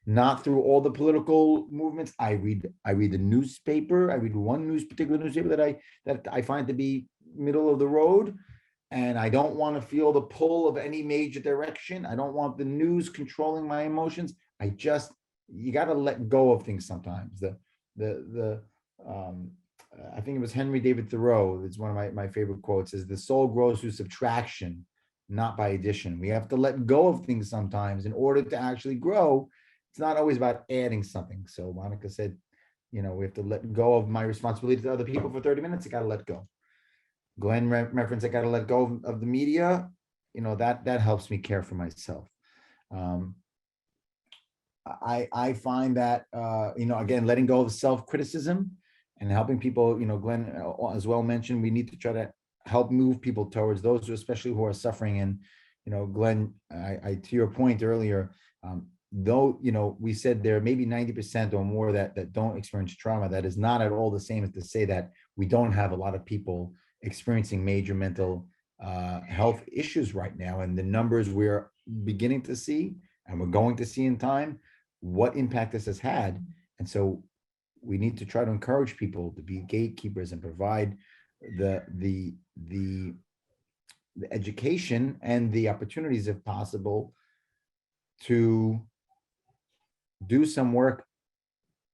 Not through all the political movements. I read the newspaper. I read one particular newspaper that I find to be middle of the road, and I don't want to feel the pull of any major direction. I don't want the news controlling my emotions. I just you got to let go of things sometimes. I think it was Henry David Thoreau. It's one of my favorite quotes is the soul grows through subtraction, not by addition. We have to let go of things sometimes in order to actually grow. It's not always about adding something. So Monica said, we have to let go of my responsibility to other people for 30 minutes. I got to let go. Glenn referenced, I got to let go of the media. That helps me care for myself. I find that, again, letting go of self-criticism and helping people, Glenn as well mentioned, we need to try to help move people towards those who, especially who are suffering. And, Glenn, I to your point earlier, though, we said there may be 90% or more that don't experience trauma. That is not at all the same as to say that we don't have a lot of people experiencing major mental health issues right now. And the numbers we're beginning to see, and we're going to see in time, what impact this has had. And so we need to try to encourage people to be gatekeepers and provide the education and the opportunities, if possible, to do some work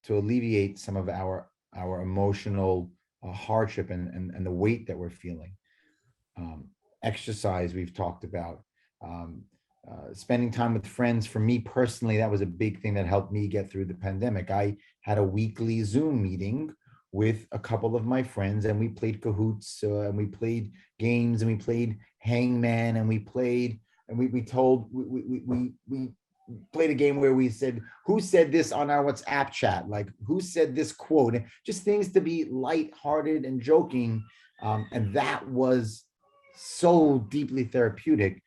to alleviate some of our emotional hardship and the weight that we're feeling. Exercise, we've talked about. Spending time with friends. For me personally, that was a big thing that helped me get through the pandemic. I had a weekly Zoom meeting with a couple of my friends, and we played Cahoots, and we played games, and we played Hangman, and we played, and we played a game where we said, who said this on our WhatsApp chat? Like, who said this quote? Just things to be lighthearted and joking. And that was so deeply therapeutic.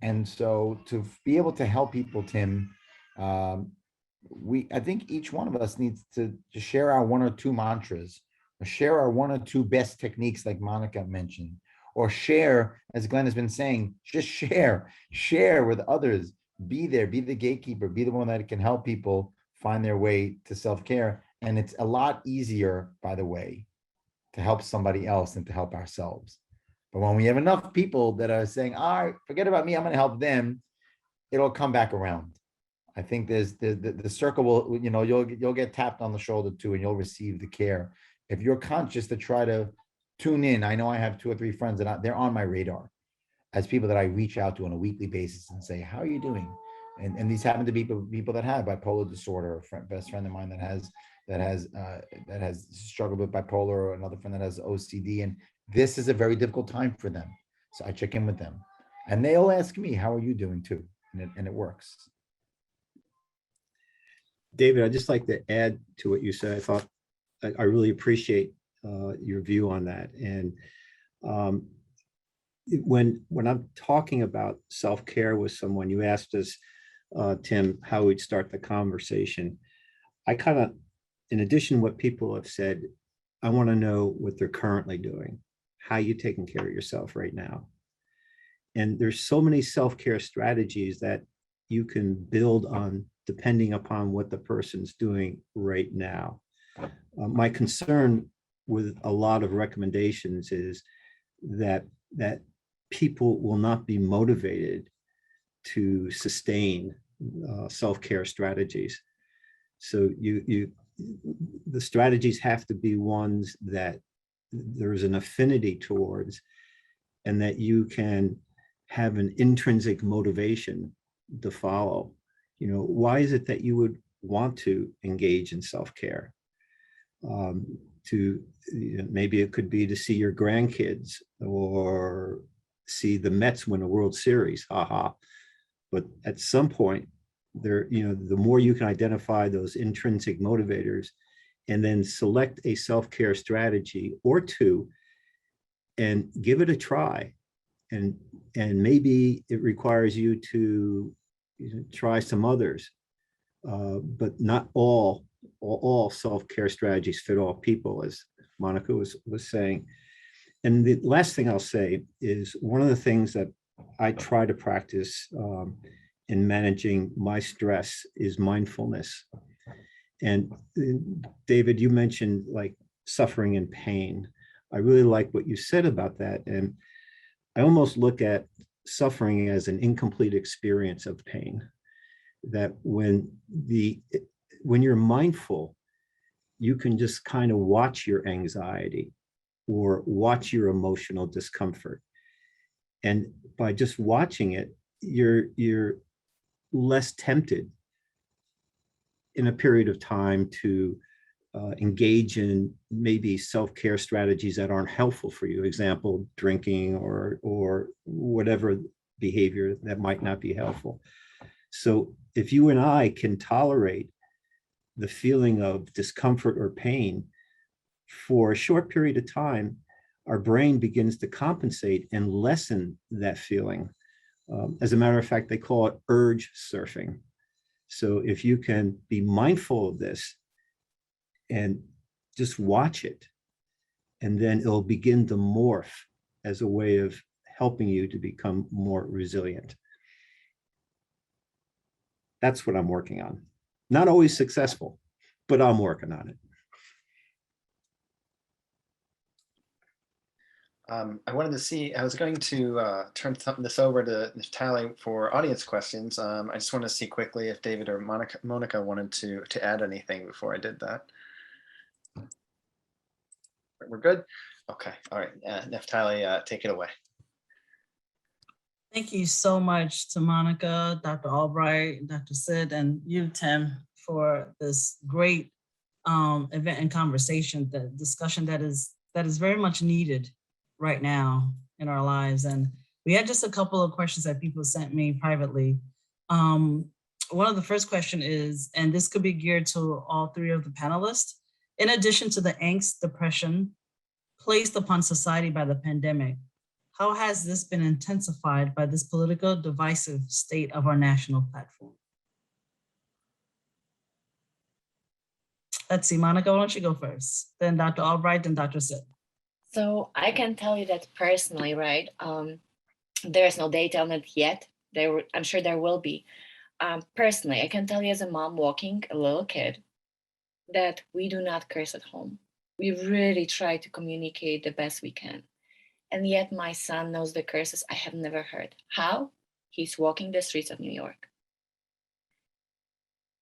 And so to be able to help people, Tim, I think each one of us needs to share our 1 or 2 mantras, or share our 1 or 2 best techniques, like Monica mentioned, or share, as Glenn has been saying, just share with others. Be there, be the gatekeeper, be the one that can help people find their way to self-care. And it's a lot easier, by the way, to help somebody else than to help ourselves. But when we have enough people that are saying, all right, forget about me, I'm going to help them, it'll come back around. I think there's the circle will, you'll get tapped on the shoulder too, and you'll receive the care. If you're conscious to try to tune in, I know I have 2 or 3 friends that they're on my radar as people that I reach out to on a weekly basis and say, how are you doing? And these happen to be people that have bipolar disorder. A best friend of mine that has struggled with bipolar, or another friend that has OCD. And this is a very difficult time for them. So I check in with them, and they'll ask me, how are you doing too? And it works. David, I'd just like to add to what you said. I really appreciate your view on that. And when I'm talking about self-care with someone, you asked us, Tim, how we'd start the conversation. I kind of, in addition to what people have said, I want to know what they're currently doing. How you taking care of yourself right now? And there's so many self-care strategies that you can build on depending upon what the person's doing right now. My concern with a lot of recommendations is that people will not be motivated to sustain self-care strategies. So the strategies have to be ones that there's an affinity towards, and that you can have an intrinsic motivation to follow. Why is it that you would want to engage in self-care? Maybe it could be to see your grandkids or see the Mets win a World Series, haha. But at some point, the more you can identify those intrinsic motivators, and then select a self-care strategy or 2 and give it a try. And maybe it requires you to try some others, but not all self-care strategies fit all people, as Monica was saying. And the last thing I'll say is, one of the things that I try to practice in managing my stress is mindfulness. And David, you mentioned like suffering and pain. I really like what you said about that. And I almost look at suffering as an incomplete experience of pain. that when you're mindful, you can just kind of watch your anxiety or watch your emotional discomfort. And by just watching it, you're less tempted in a period of time to engage in maybe self-care strategies that aren't helpful for you. Example, drinking or whatever behavior that might not be helpful. So if you and I can tolerate the feeling of discomfort or pain for a short period of time, our brain begins to compensate and lessen that feeling. As a matter of fact, they call it urge surfing. So if you can be mindful of this and just watch it, and then it'll begin to morph as a way of helping you to become more resilient. That's what I'm working on. Not always successful, but I'm working on it. I wanted to see, I was going to turn this over to Naftali for audience questions. I just wanted to see quickly if David or Monica wanted to add anything before I did that. We're good? Okay, all right, Naftali, take it away. Thank you so much to Monica, Dr. Albright, Dr. Sid, and you, Tim, for this great event and conversation, the discussion that is very much needed right now in our lives. And we had just a couple of questions that people sent me privately. One of the first question is, and this could be geared to all three of the panelists, in addition to the angst, depression placed upon society by the pandemic, how has this been intensified by this political divisive state of our national platform? Let's see, Monica, why don't you go first? Then Dr. Albright, then Dr. Sid. So I can tell you that personally, right? There's no data on it yet. I'm sure there will be. Personally, I can tell you as a mom walking a little kid that we do not curse at home. We really try to communicate the best we can. And yet my son knows the curses I have never heard. How? He's walking the streets of New York.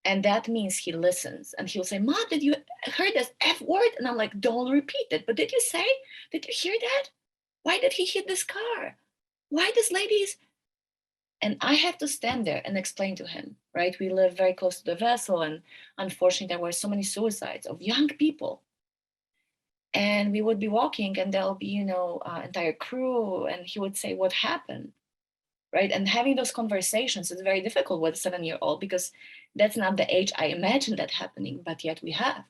And that means he listens and he'll say, Mom, did you hear this F word? And I'm like, don't repeat it. But did you hear that? Why did he hit this car? Why this lady's? And I have to stand there and explain to him, right? We live very close to the vessel. And unfortunately, there were so many suicides of young people. And we would be walking and there'll be, entire crew. And he would say, what happened? Right? And having those conversations is very difficult with a 7-year-old because that's not the age I imagined that happening, but yet we have,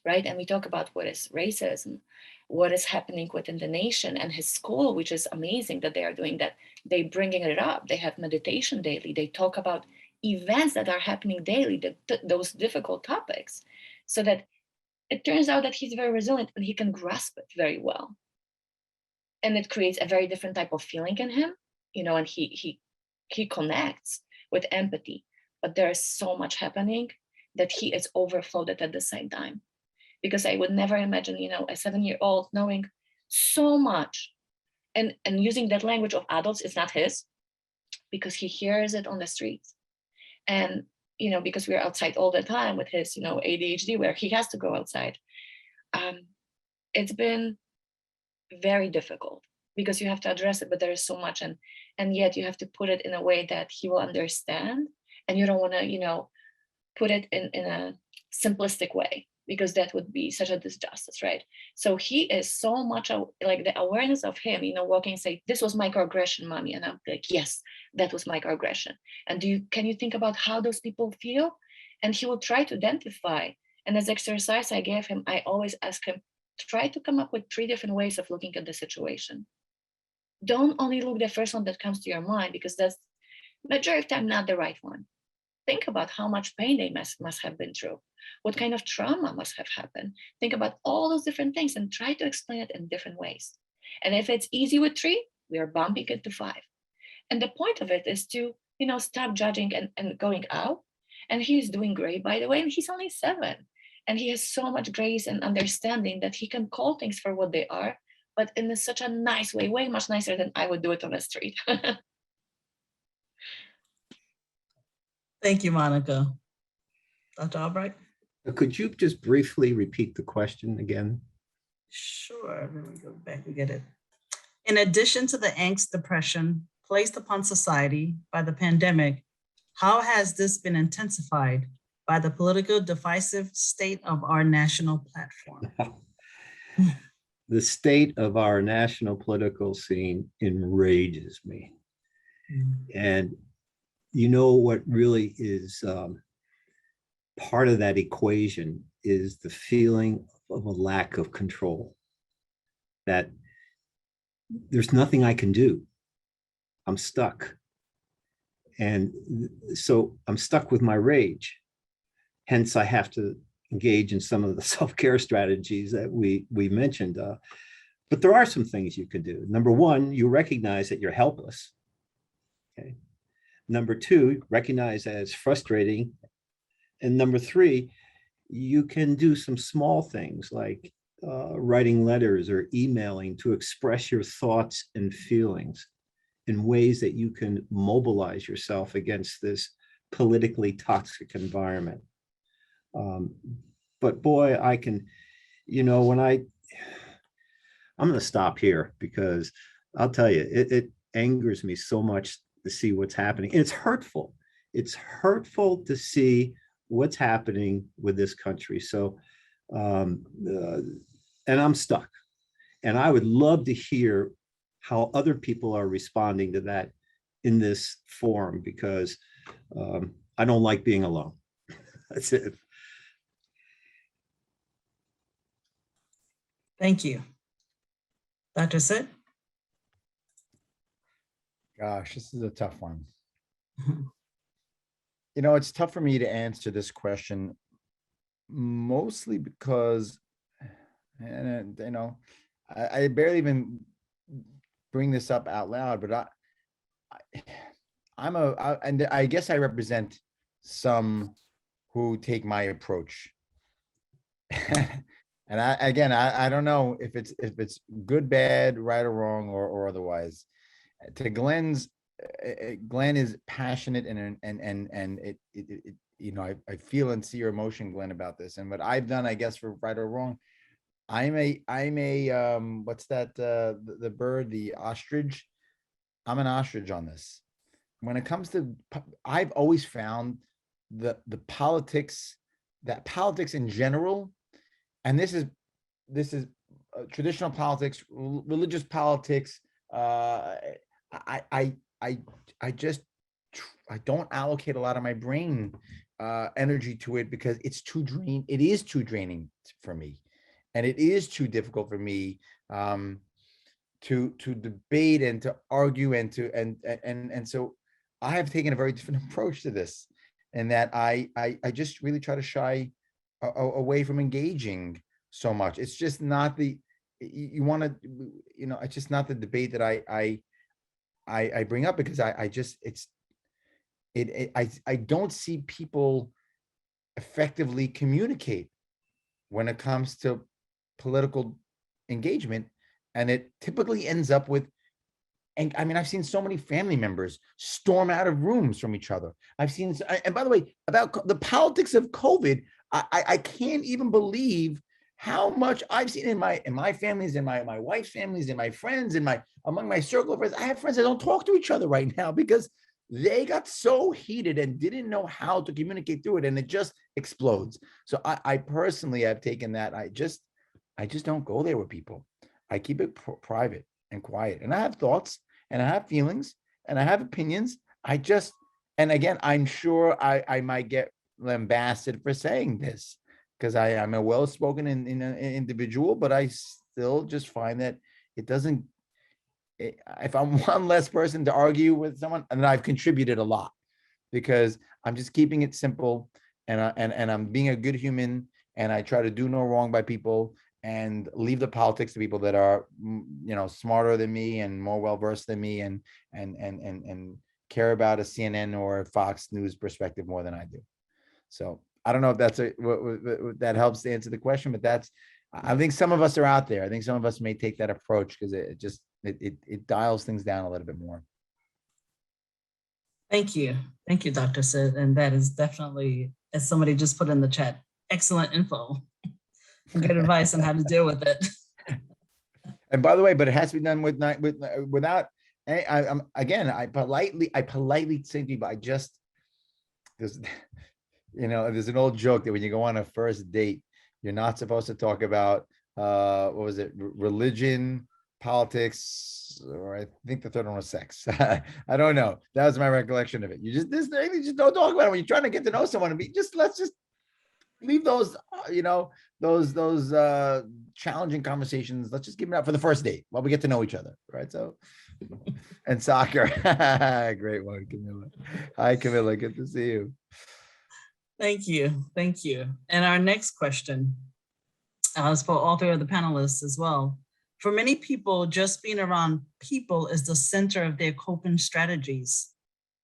right? And we talk about what is racism, what is happening within the nation and his school, which is amazing that they are doing that. They bringing it up. They have meditation daily. They talk about events that are happening daily, those difficult topics, so that it turns out that he's very resilient and he can grasp it very well. And it creates a very different type of feeling in him, and he connects with empathy. But there is so much happening that he is overflooded at the same time. Because I would never imagine, a 7-year-old knowing so much and using that language of adults is not his, because he hears it on the streets. And, because we're outside all the time with his, ADHD, where he has to go outside. It's been very difficult because you have to address it, but there is so much, and yet you have to put it in a way that he will understand, and you don't want to, put it in a simplistic way, because that would be such a disjustice, right? So he is so much like the awareness of him, walking and say, this was microaggression, mommy. And I'm like, yes, that was microaggression. And can you think about how those people feel? And he will try to identify. And as exercise I gave him, I always ask him, try to come up with 3 different ways of looking at the situation. Don't only look the first one that comes to your mind, because that's majority of the time not the right one. Think about how much pain they must have been through. What kind of trauma must have happened? Think about all those different things and try to explain it in different ways. And if it's easy with 3, we are bumping it to 5. And the point of it is to, stop judging and going out. And he's doing great, by the way, and he's only 7. And he has so much grace and understanding that he can call things for what they are, but in such a nice way much nicer than I would do it on the street. Thank you, Monica. Dr. Albright? Could you just briefly repeat the question again? Sure, let me go back and get it. In addition to the angst, depression placed upon society by the pandemic, how has this been intensified by the political divisive state of our national platform? The state of our national political scene enrages me. And you know what really is part of that equation is the feeling of a lack of control, that there's nothing I can do. I'm stuck. And so I'm stuck with my rage. Hence, I have to engage in some of the self-care strategies that we mentioned. But there are some things you can do. Number one, you recognize that you're helpless. Okay. Number two, recognize that it's frustrating. And number three, you can do some small things like writing letters or emailing to express your thoughts and feelings in ways that you can mobilize yourself against this politically toxic environment. But boy, I can, you know, when I'm going to stop here because I'll tell you, it angers me so much to see what's happening. And it's hurtful. It's hurtful to see what's happening with this country. So, and I'm stuck. And I would love to hear how other people are responding to that in this forum, because I don't like being alone. That's it. Thank you. Dr. Sid? Gosh, this is a tough one. You know, it's tough for me to answer this question, mostly because, and you know, I barely even bring this up out loud, but and I guess I represent some who take my approach. And I don't know if it's good, bad, right or wrong, or otherwise. To Glenn is passionate and it you know, I feel and see your emotion, Glenn, about this. And what I've done, I guess, for right or wrong, I'm a what's that, the bird, the ostrich? I'm an ostrich on this. When it comes to, I've always found the politics in general, and this is traditional politics, religious politics. I don't allocate a lot of my brain energy to it because it's too draining. It is too draining for me, and it is too difficult for me to debate and to argue and so I have taken a very different approach to this, and that I just really try to shy away from engaging so much. It's just not the, you want to, you know, it's just not the debate that I bring up, because I don't see people effectively communicate when it comes to political engagement, and it typically ends up with, and I mean, I've seen so many family members storm out of rooms from each other. I've seen, and by the way, about the politics of COVID, I can't even believe how much I've seen in my families, in my wife's families, in my friends, among my circle of friends. I have friends that don't talk to each other right now because they got so heated and didn't know how to communicate through it, and it just explodes. So I personally have taken that. I just don't go there with people. I keep it private and quiet, and I have thoughts and I have feelings and I have opinions. And again, I'm sure I might get lambasted for saying this, because I'm a well-spoken individual, but I still just find that it doesn't, if I'm one less person to argue with someone, and I've contributed a lot, because I'm just keeping it simple, and I'm being a good human, and I try to do no wrong by people, and leave the politics to people that are, you know, smarter than me and more well-versed than me, and care about a CNN or a Fox News perspective more than I do. So I don't know if that's that helps to answer the question, but I think some of us are out there. I think some of us may take that approach because it dials things down a little bit more. Thank you. Thank you, Dr. Sid. And that is definitely, as somebody just put in the chat, excellent info and good advice on how to deal with it. And by the way, but it has to be done without. I politely say to people, there's there's an old joke that when you go on a first date, you're not supposed to talk about what was it, religion, politics, or I think the third one was sex. I don't know. That was my recollection of it. You just don't talk about it when you're trying to get to know someone. Let's just leave those, those challenging conversations. Let's just give them out for the first date while we get to know each other, right? So, and soccer, great one, Camilla. Hi, Camilla, good to see you. Thank you, thank you. And our next question is for all three of the panelists as well. For many people, just being around people is the center of their coping strategies.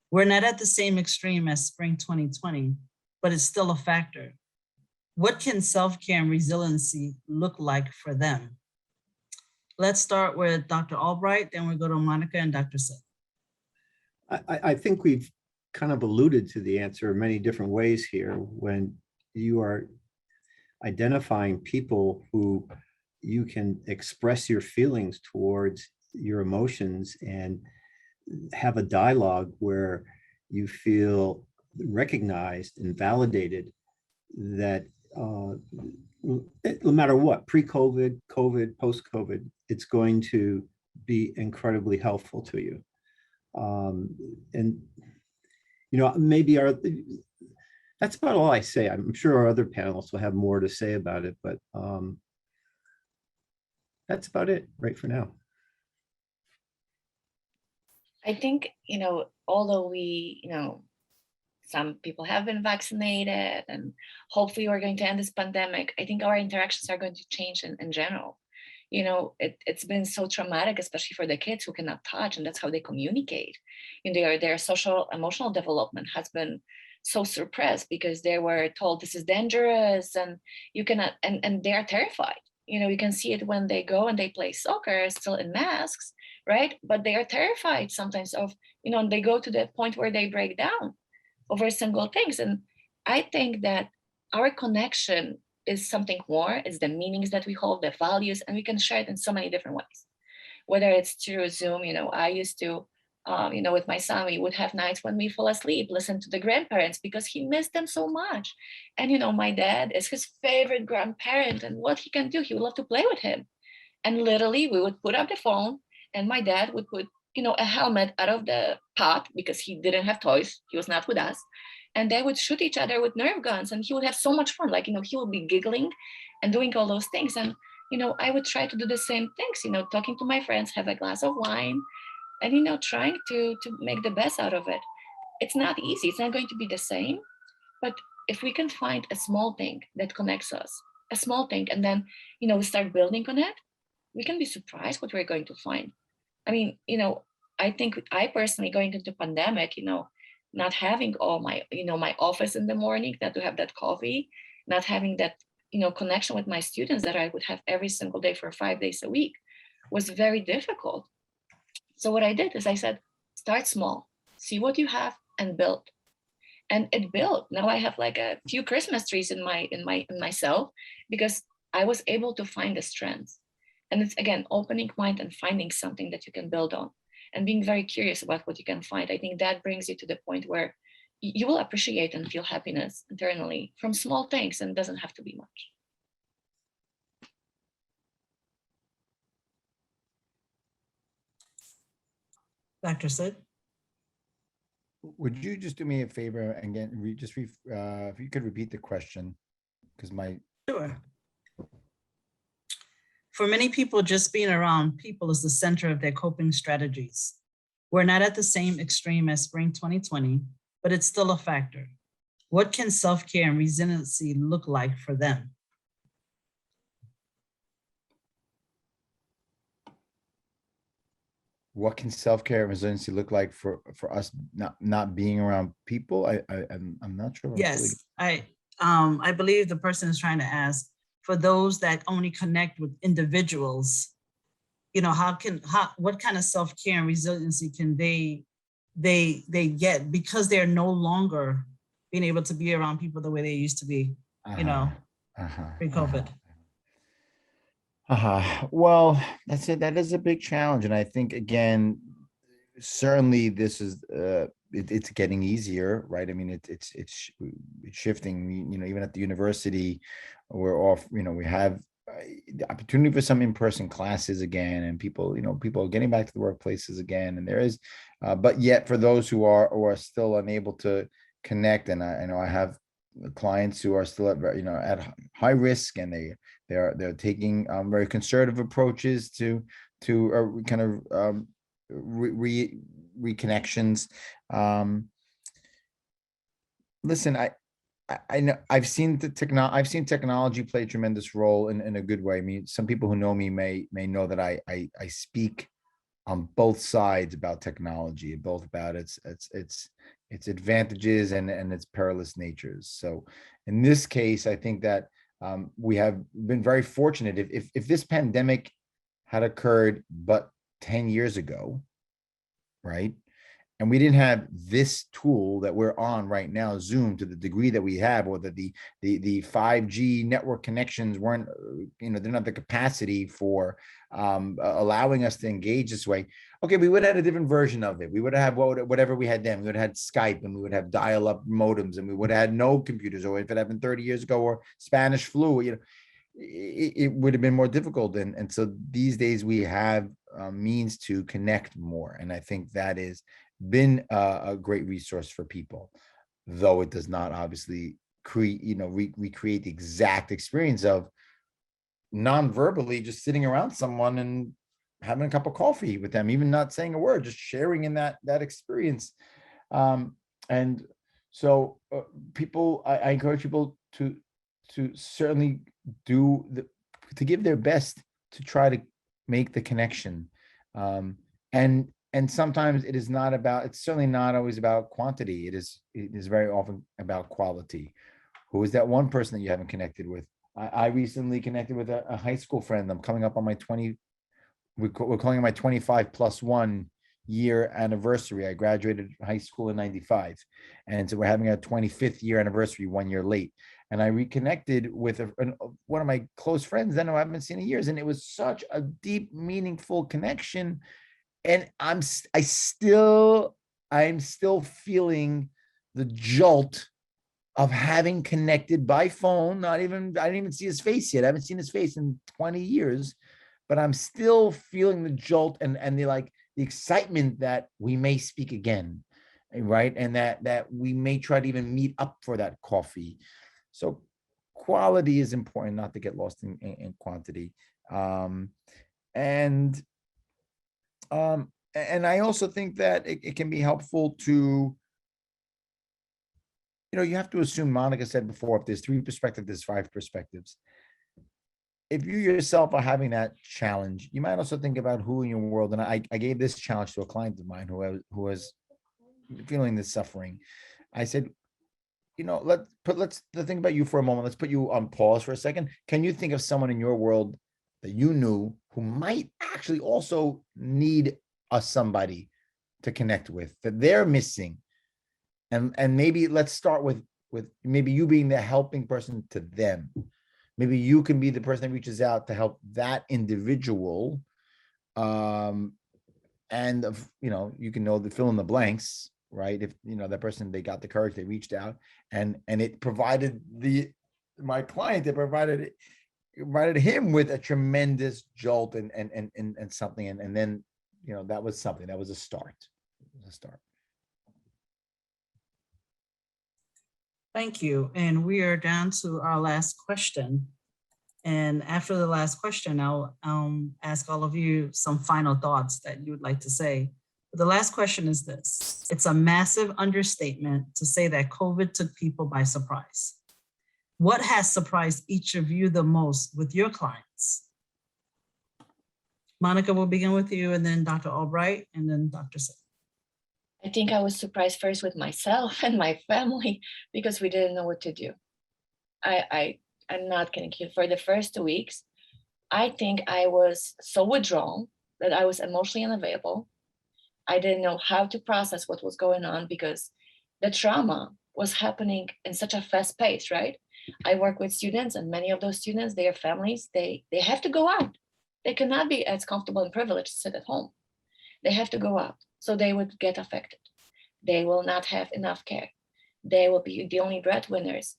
We're not at the same extreme as spring 2020, but it's still a factor. What can self-care and resiliency look like for them? Let's start with Dr. Albright, then we'll go to Monica and Dr. Sid. I think we've kind of alluded to the answer in many different ways here. When you are identifying people who you can express your feelings towards, your emotions, and have a dialogue where you feel recognized and validated, that no matter what, pre-COVID, COVID, post-COVID, it's going to be incredibly helpful to you. And maybe that's about all I say. I'm sure our other panelists will have more to say about it, but that's about it right for now. I think, although we, some people have been vaccinated and hopefully we're going to end this pandemic, I think our interactions are going to change in general. It's been so traumatic, especially for the kids who cannot touch, and that's how they communicate. Their social emotional development has been so suppressed because they were told this is dangerous and you cannot, and they are terrified. You can see it when they go and they play soccer still in masks, right? But they are terrified sometimes of, and they go to the point where they break down over single things. And I think that our connection is something more. It's the meanings that we hold, the values, and we can share it in so many different ways. Whether it's through Zoom, I used to, with my son, we would have nights when we fall asleep, listen to the grandparents because he missed them so much. And, my dad is his favorite grandparent, and what he can do, he would love to play with him. And literally we would put up the phone and my dad would put, a helmet out of the pot because he didn't have toys. He was not with us. And they would shoot each other with Nerf guns and he would have so much fun. He would be giggling and doing all those things. And, I would try to do the same things, talking to my friends, have a glass of wine and, trying to make the best out of it. It's not easy. It's not going to be the same. But if we can find a small thing that connects us, a small thing, and then, we start building on it, we can be surprised what we're going to find. I mean, I think I personally, going into pandemic, not having all my, my office in the morning, not to have that coffee, not having that, connection with my students that I would have every single day for 5 days a week was very difficult. So what I did is I said, start small, see what you have and build. And it built. Now I have like a few Christmas trees in myself because I was able to find the strengths. And it's, again, opening mind and finding something that you can build on and being very curious about what you can find. I think that brings you to the point where you will appreciate and feel happiness internally from small things, and it doesn't have to be much. Dr. Sid? Would you just do me a favor and again, if you could repeat the question, because Sure. For many people, just being around people is the center of their coping strategies. We're not at the same extreme as spring 2020, but it's still a factor. What can self-care and resiliency look like for them? What can self-care and resiliency look like for us not being around people? I'm not sure. Yes, I believe the person is trying to ask, for those that only connect with individuals, what kind of self-care and resiliency can they they get, because they're no longer being able to be around people the way they used to be, you know, pre-COVID. Well, that's it. That is a big challenge. And I think, again, certainly this is, it's getting easier, right? I mean, it's shifting, even at the university, we're off, we have the opportunity for some in-person classes again, and people are getting back to the workplaces again. And there is, but yet for those who are still unable to connect, and I know I have clients who are still at high risk, and they're taking very conservative approaches to kind of reconnections. Listen, I know I've seen technology play a tremendous role in a good way. I mean, some people who know me may know that I speak on both sides about technology, both about its advantages and its perilous natures. So in this case, I think that we have been very fortunate. If this pandemic had occurred but 10 years ago, right? And we didn't have this tool that we're on right now, Zoom, to the degree that we have, or that the 5G network connections weren't, they don't have the capacity for allowing us to engage this way. Okay, we would have had a different version of it. We would have whatever we had then. We would have had Skype, and we would have dial-up modems, and we would have had no computers. Or if it happened 30 years ago, or Spanish flu, it would have been more difficult. And so these days we have means to connect more. And I think that is been a great resource for people, though it does not obviously recreate the exact experience of non-verbally just sitting around someone and having a cup of coffee with them, even not saying a word, just sharing in that experience. And so people, I encourage people to certainly to give their best to try to make the connection. And sometimes it's certainly not always about quantity. It is very often about quality. Who is that one person that you haven't connected with? I recently connected with a high school friend. I'm coming up on my we're calling it my 25+1 year anniversary. I graduated high school in 95. And so we're having a 25th year anniversary 1 year late. And I reconnected with one of my close friends that I haven't seen in years. And it was such a deep, meaningful connection. And I'm still feeling the jolt of having connected by phone. I didn't even see his face yet. I haven't seen his face in 20 years, but I'm still feeling the jolt and the excitement that we may speak again, right? And that we may try to even meet up for that coffee. So quality is important, not to get lost in quantity. And I also think that it can be helpful to, you have to assume, Monica said before, if there's 3 perspectives, there's 5 perspectives. If you yourself are having that challenge, you might also think about who in your world, and I gave this challenge to a client of mine who was feeling this suffering. I said, let's think about you for a moment. Let's put you on pause for a second. Can you think of someone in your world that you knew who might actually also need somebody to connect with, that they're missing? And maybe let's start with maybe you being the helping person to them. Maybe you can be the person that reaches out to help that individual. And you can fill in the blanks, right? If that person, they got the courage, they reached out, and it provided my client, it provided him with a tremendous jolt and something, and then that was something, that was a start. Thank you. And we are down to our last question. And after the last question, I'll ask all of you some final thoughts that you would like to say. But the last question is this: it's a massive understatement to say that COVID took people by surprise. What has surprised each of you the most with your clients? Monica, we'll begin with you, and then Dr. Albright, and then Dr. Sid. I think I was surprised first with myself and my family, because we didn't know what to do. I'm not kidding you. For the first 2 weeks, I think I was so withdrawn that I was emotionally unavailable. I didn't know how to process what was going on because the trauma was happening in such a fast pace, right? I work with students, and many of those students, their families, they have to go out. They cannot be as comfortable and privileged to sit at home. They have to go out. So they would get affected. They will not have enough care. They will be the only breadwinners.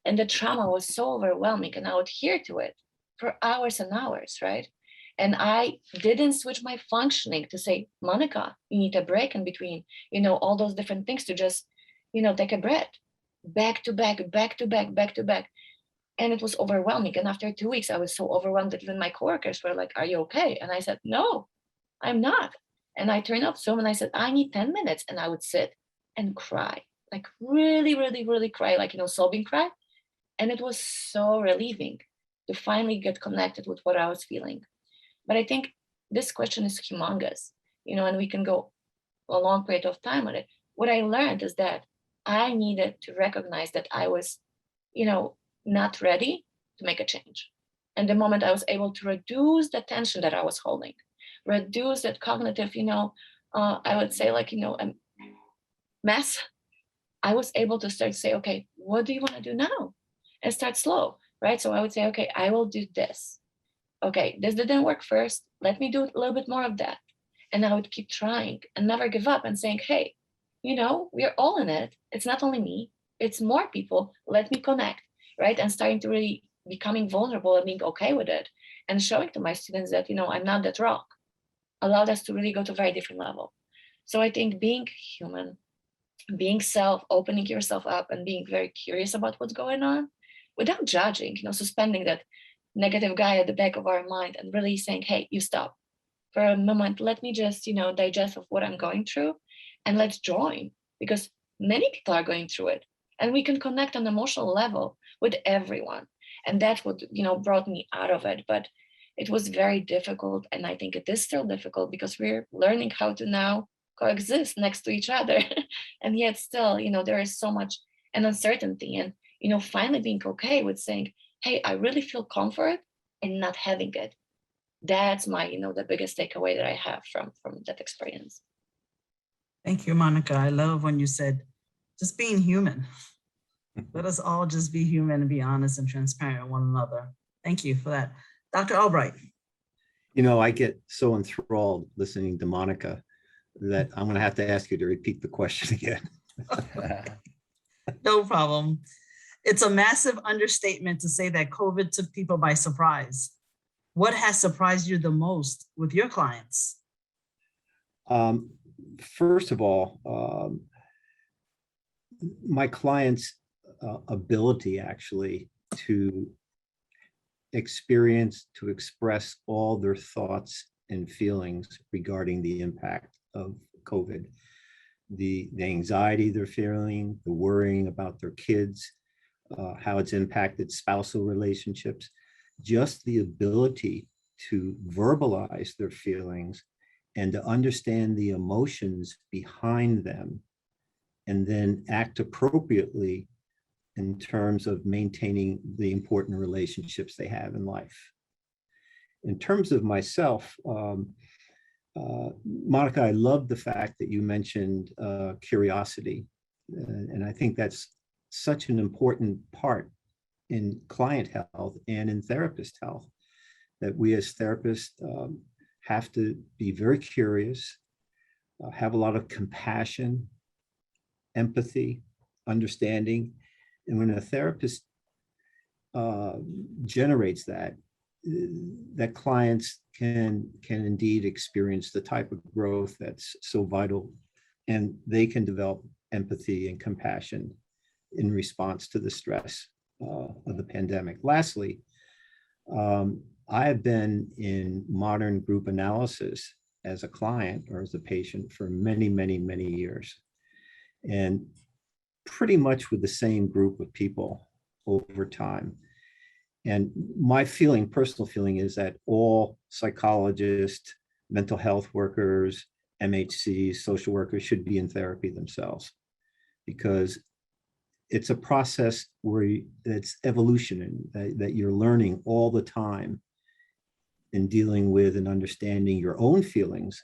And the trauma was so overwhelming, and I would hear to it for hours and hours, right? And I didn't switch my functioning to say, Monica, you need a break in between, all those different things to just, take a breath, back to back, back to back, back to back. And it was overwhelming. And after 2 weeks, I was so overwhelmed that even my coworkers were like, are you okay? And I said, no, I'm not. And I turned up Zoom and I said, I need 10 minutes. And I would sit and cry, like really, really, really cry, like, sobbing cry. And it was so relieving to finally get connected with what I was feeling. But I think this question is humongous, and we can go a long period of time on it. What I learned is that I needed to recognize that I was, not ready to make a change. And the moment I was able to reduce the tension that I was holding, reduce that cognitive, I would say like, a mess, I was able to start to say, okay, what do you want to do now? And start slow, right? So I would say, okay, I will do this. Okay, this didn't work first. Let me do a little bit more of that. And I would keep trying and never give up and saying, hey, we're all in it. It's not only me, it's more people. Let me connect, right? And starting to really becoming vulnerable and being okay with it and showing to my students that, I'm not that rock, allowed us to really go to a very different level. So I think being human, being opening yourself up and being very curious about what's going on without judging, suspending that negative guy at the back of our mind and really saying, hey, you stop for a moment. Let me just, digest of what I'm going through and let's join, because many people are going through it and we can connect on an emotional level with everyone. And that's what, brought me out of it. But it was very difficult. And I think it is still difficult because we're learning how to now coexist next to each other. And yet still, there is so much an uncertainty and, finally being okay with saying, hey, I really feel comfort in not having it. That's my, the biggest takeaway that I have from that experience. Thank you, Monica. I love when you said, just being human. Let us all just be human and be honest and transparent with one another. Thank you for that. Dr. Albright. I get so enthralled listening to Monica that I'm going to have to ask you to repeat the question again. No problem. It's a massive understatement to say that COVID took people by surprise. What has surprised you the most with your clients? First of all, my clients' ability actually to express all their thoughts and feelings regarding the impact of COVID, the anxiety they're feeling, the worrying about their kids, how it's impacted spousal relationships, just the ability to verbalize their feelings and to understand the emotions behind them and then act appropriately in terms of maintaining the important relationships they have in life. In terms of myself, Monica, I love the fact that you mentioned curiosity. And I think that's such an important part in client health and in therapist health, that we as therapists have to be very curious, have a lot of compassion, empathy, understanding. And when a therapist generates that, that clients can indeed experience the type of growth that's so vital, and they can develop empathy and compassion in response to the stress of the pandemic. Lastly, I have been in modern group analysis as a client or as a patient for many, many, many years, and pretty much with the same group of people over time. And my personal feeling is that all psychologists, mental health workers, MHCs, social workers should be in therapy themselves, because it's a process where it's evolution, that you're learning all the time in dealing with and understanding your own feelings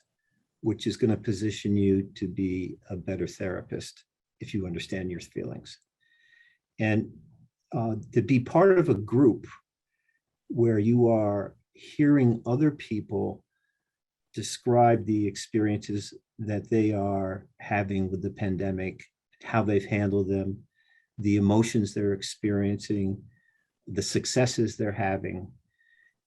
which is going to position you to be a better therapist if you understand your feelings. And to be part of a group where you are hearing other people describe the experiences that they are having with the pandemic, how they've handled them, the emotions they're experiencing, the successes they're having,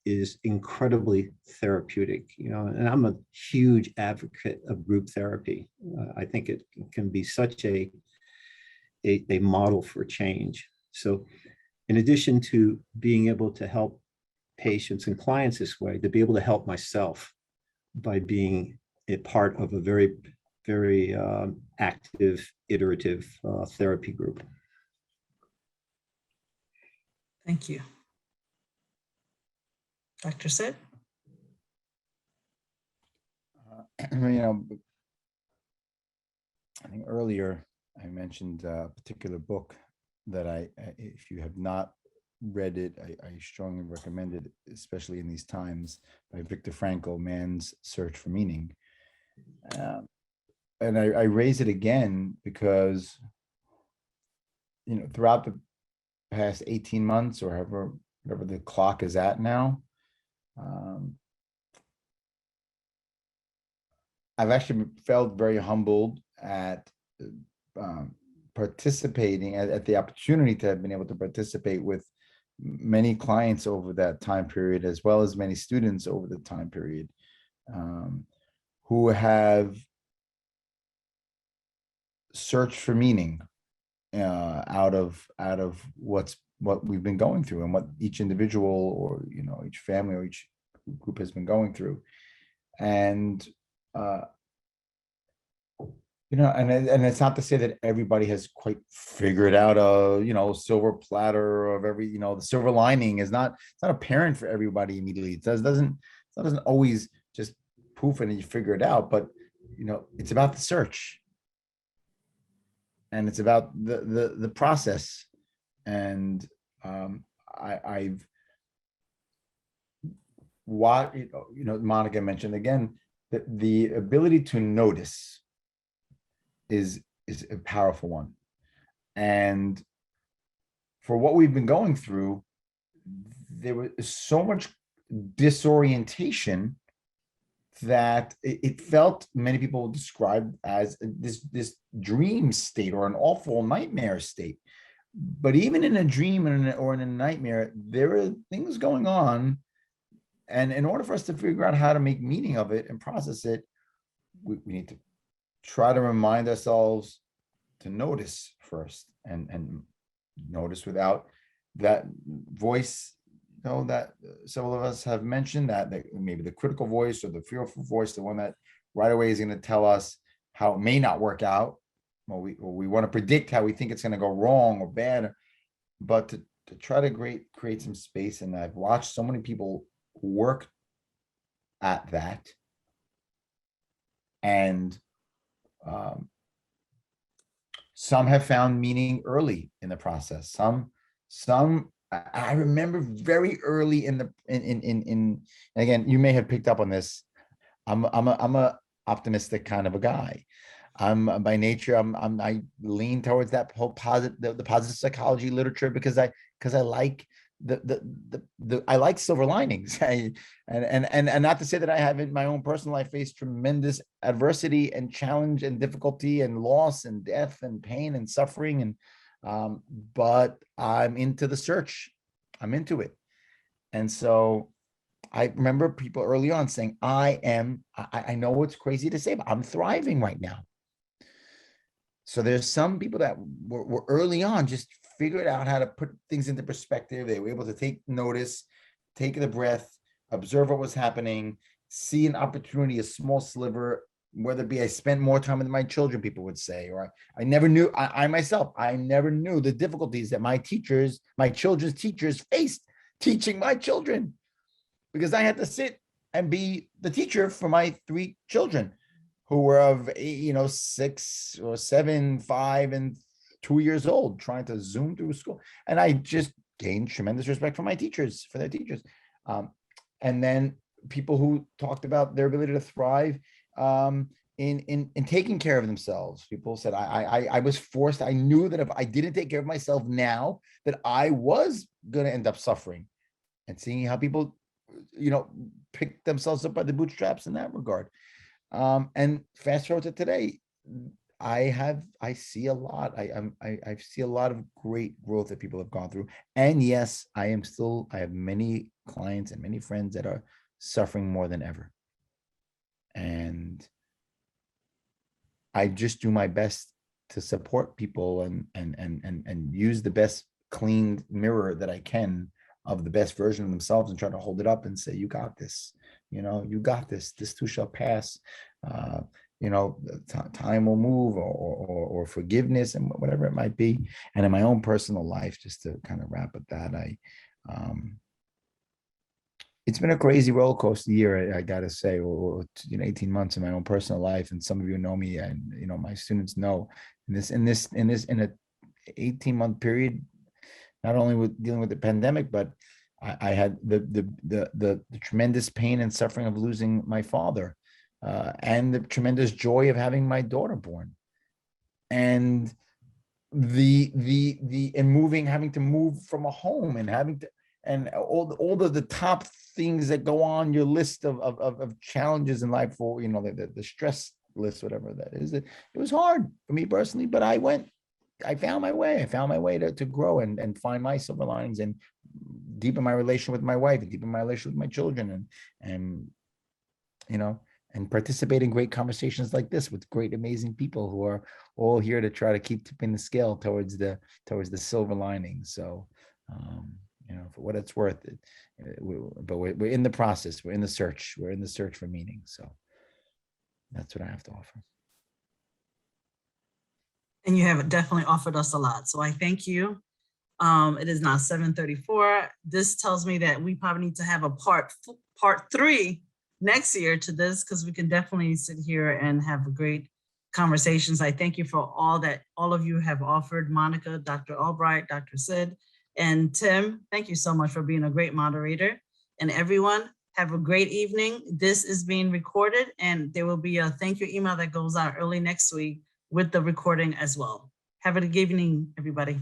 is incredibly therapeutic. And I'm a huge advocate of group therapy. I think it can be such a model for change. So in addition to being able to help patients and clients this way, to be able to help myself by being a part of a very, very active, iterative therapy group. Thank you. Dr. Sid? I think earlier I mentioned a particular book that if you have not read it, I strongly recommend it, especially in these times, by Viktor Frankl, Man's Search for Meaning. And I raise it again because, throughout the past 18 months or whatever the clock is at now, I've actually felt very humbled at participating, at the opportunity to have been able to participate with many clients over that time period, as well as many students over the time period, who have searched for meaning out of what we've been going through, and what each individual, or each family or each group has been going through. And and it's not to say that everybody has quite figured out a silver platter of every, the silver lining is not, it's not apparent for everybody immediately. It doesn't always just poof and you figure it out, but it's about the search, and it's about the process. And I've what Monica mentioned again, that the ability to notice is a powerful one. And for what we've been going through, there was so much disorientation that it felt, many people described as this dream state or an awful nightmare state. But even in a dream or in a nightmare, there are things going on. And in order for us to figure out how to make meaning of it and process it, we need to try to remind ourselves to notice first, and notice without that voice, that several of us have mentioned, that maybe the critical voice or the fearful voice, the one that right away is going to tell us how it may not work out, or we want to predict how we think it's going to go wrong or bad. But to try to create some space. And I've watched so many people work at that, and some have found meaning early in the process. Some I remember very early in again, you may have picked up on this. I'm a optimistic kind of a guy. I'm by nature, I lean towards that whole the positive psychology literature because I like I like silver linings. And not to say that I haven't in my own personal life faced tremendous adversity and challenge and difficulty and loss and death and pain and suffering, and but I'm into the search. I'm into it. And so I remember people early on saying, I know it's crazy to say, but I'm thriving right now. So there's some people that were early on just figured out how to put things into perspective. They were able to take notice, take the breath, observe what was happening, see an opportunity, a small sliver, whether it be I spent more time with my children, people would say, or I never knew, I myself, I never knew the difficulties that my children's teachers faced teaching my children, because I had to sit and be the teacher for my 3 children who were of 6 or 7, 5, and 2 years old, trying to zoom through school. And I just gained tremendous respect for my teachers, for their teachers. And then people who talked about their ability to thrive in taking care of themselves. People said, I was forced. I knew that if I didn't take care of myself now, that I was going to end up suffering. And seeing how people, pick themselves up by the bootstraps in that regard. And fast forward to today, I see a lot. I see a lot of great growth that people have gone through. And yes, I have many clients and many friends that are suffering more than ever. And I just do my best to support people and use the best clean mirror that I can of the best version of themselves and try to hold it up and say, you got this, you got this, this too shall pass. Time will move or forgiveness and whatever it might be. And in my own personal life, just to kind of wrap at that, it's been a crazy roller coaster year, I gotta say, or 18 months in my own personal life. And some of you know me, and my students know in a 18-month period, not only with dealing with the pandemic, but I had the tremendous pain and suffering of losing my father, and the tremendous joy of having my daughter born, and having to move from a home and all the top things that go on your list of challenges in life, for the stress list, whatever that is. It was hard for me personally, but I found my way. I found my way to grow and find my silver linings and deepen my relation with my wife and deepen my relation with my children and participate in great conversations like this with great, amazing people who are all here to try to keep tipping the scale towards the silver lining. So, for what it's worth, but we're in the process. We're in the search. We're in the search for meaning. So that's what I have to offer. And you have definitely offered us a lot. So I thank you. It is now 7:34. This tells me that we probably need to have a part 3 next year to this, because we can definitely sit here and have great conversations. I thank you for all that all of you have offered. Monica, Dr. Albright, Dr. Sid, and Tim, thank you so much for being a great moderator. And everyone, have a great evening. This is being recorded, and there will be a thank you email that goes out early next week with the recording as well. Have a good evening, everybody.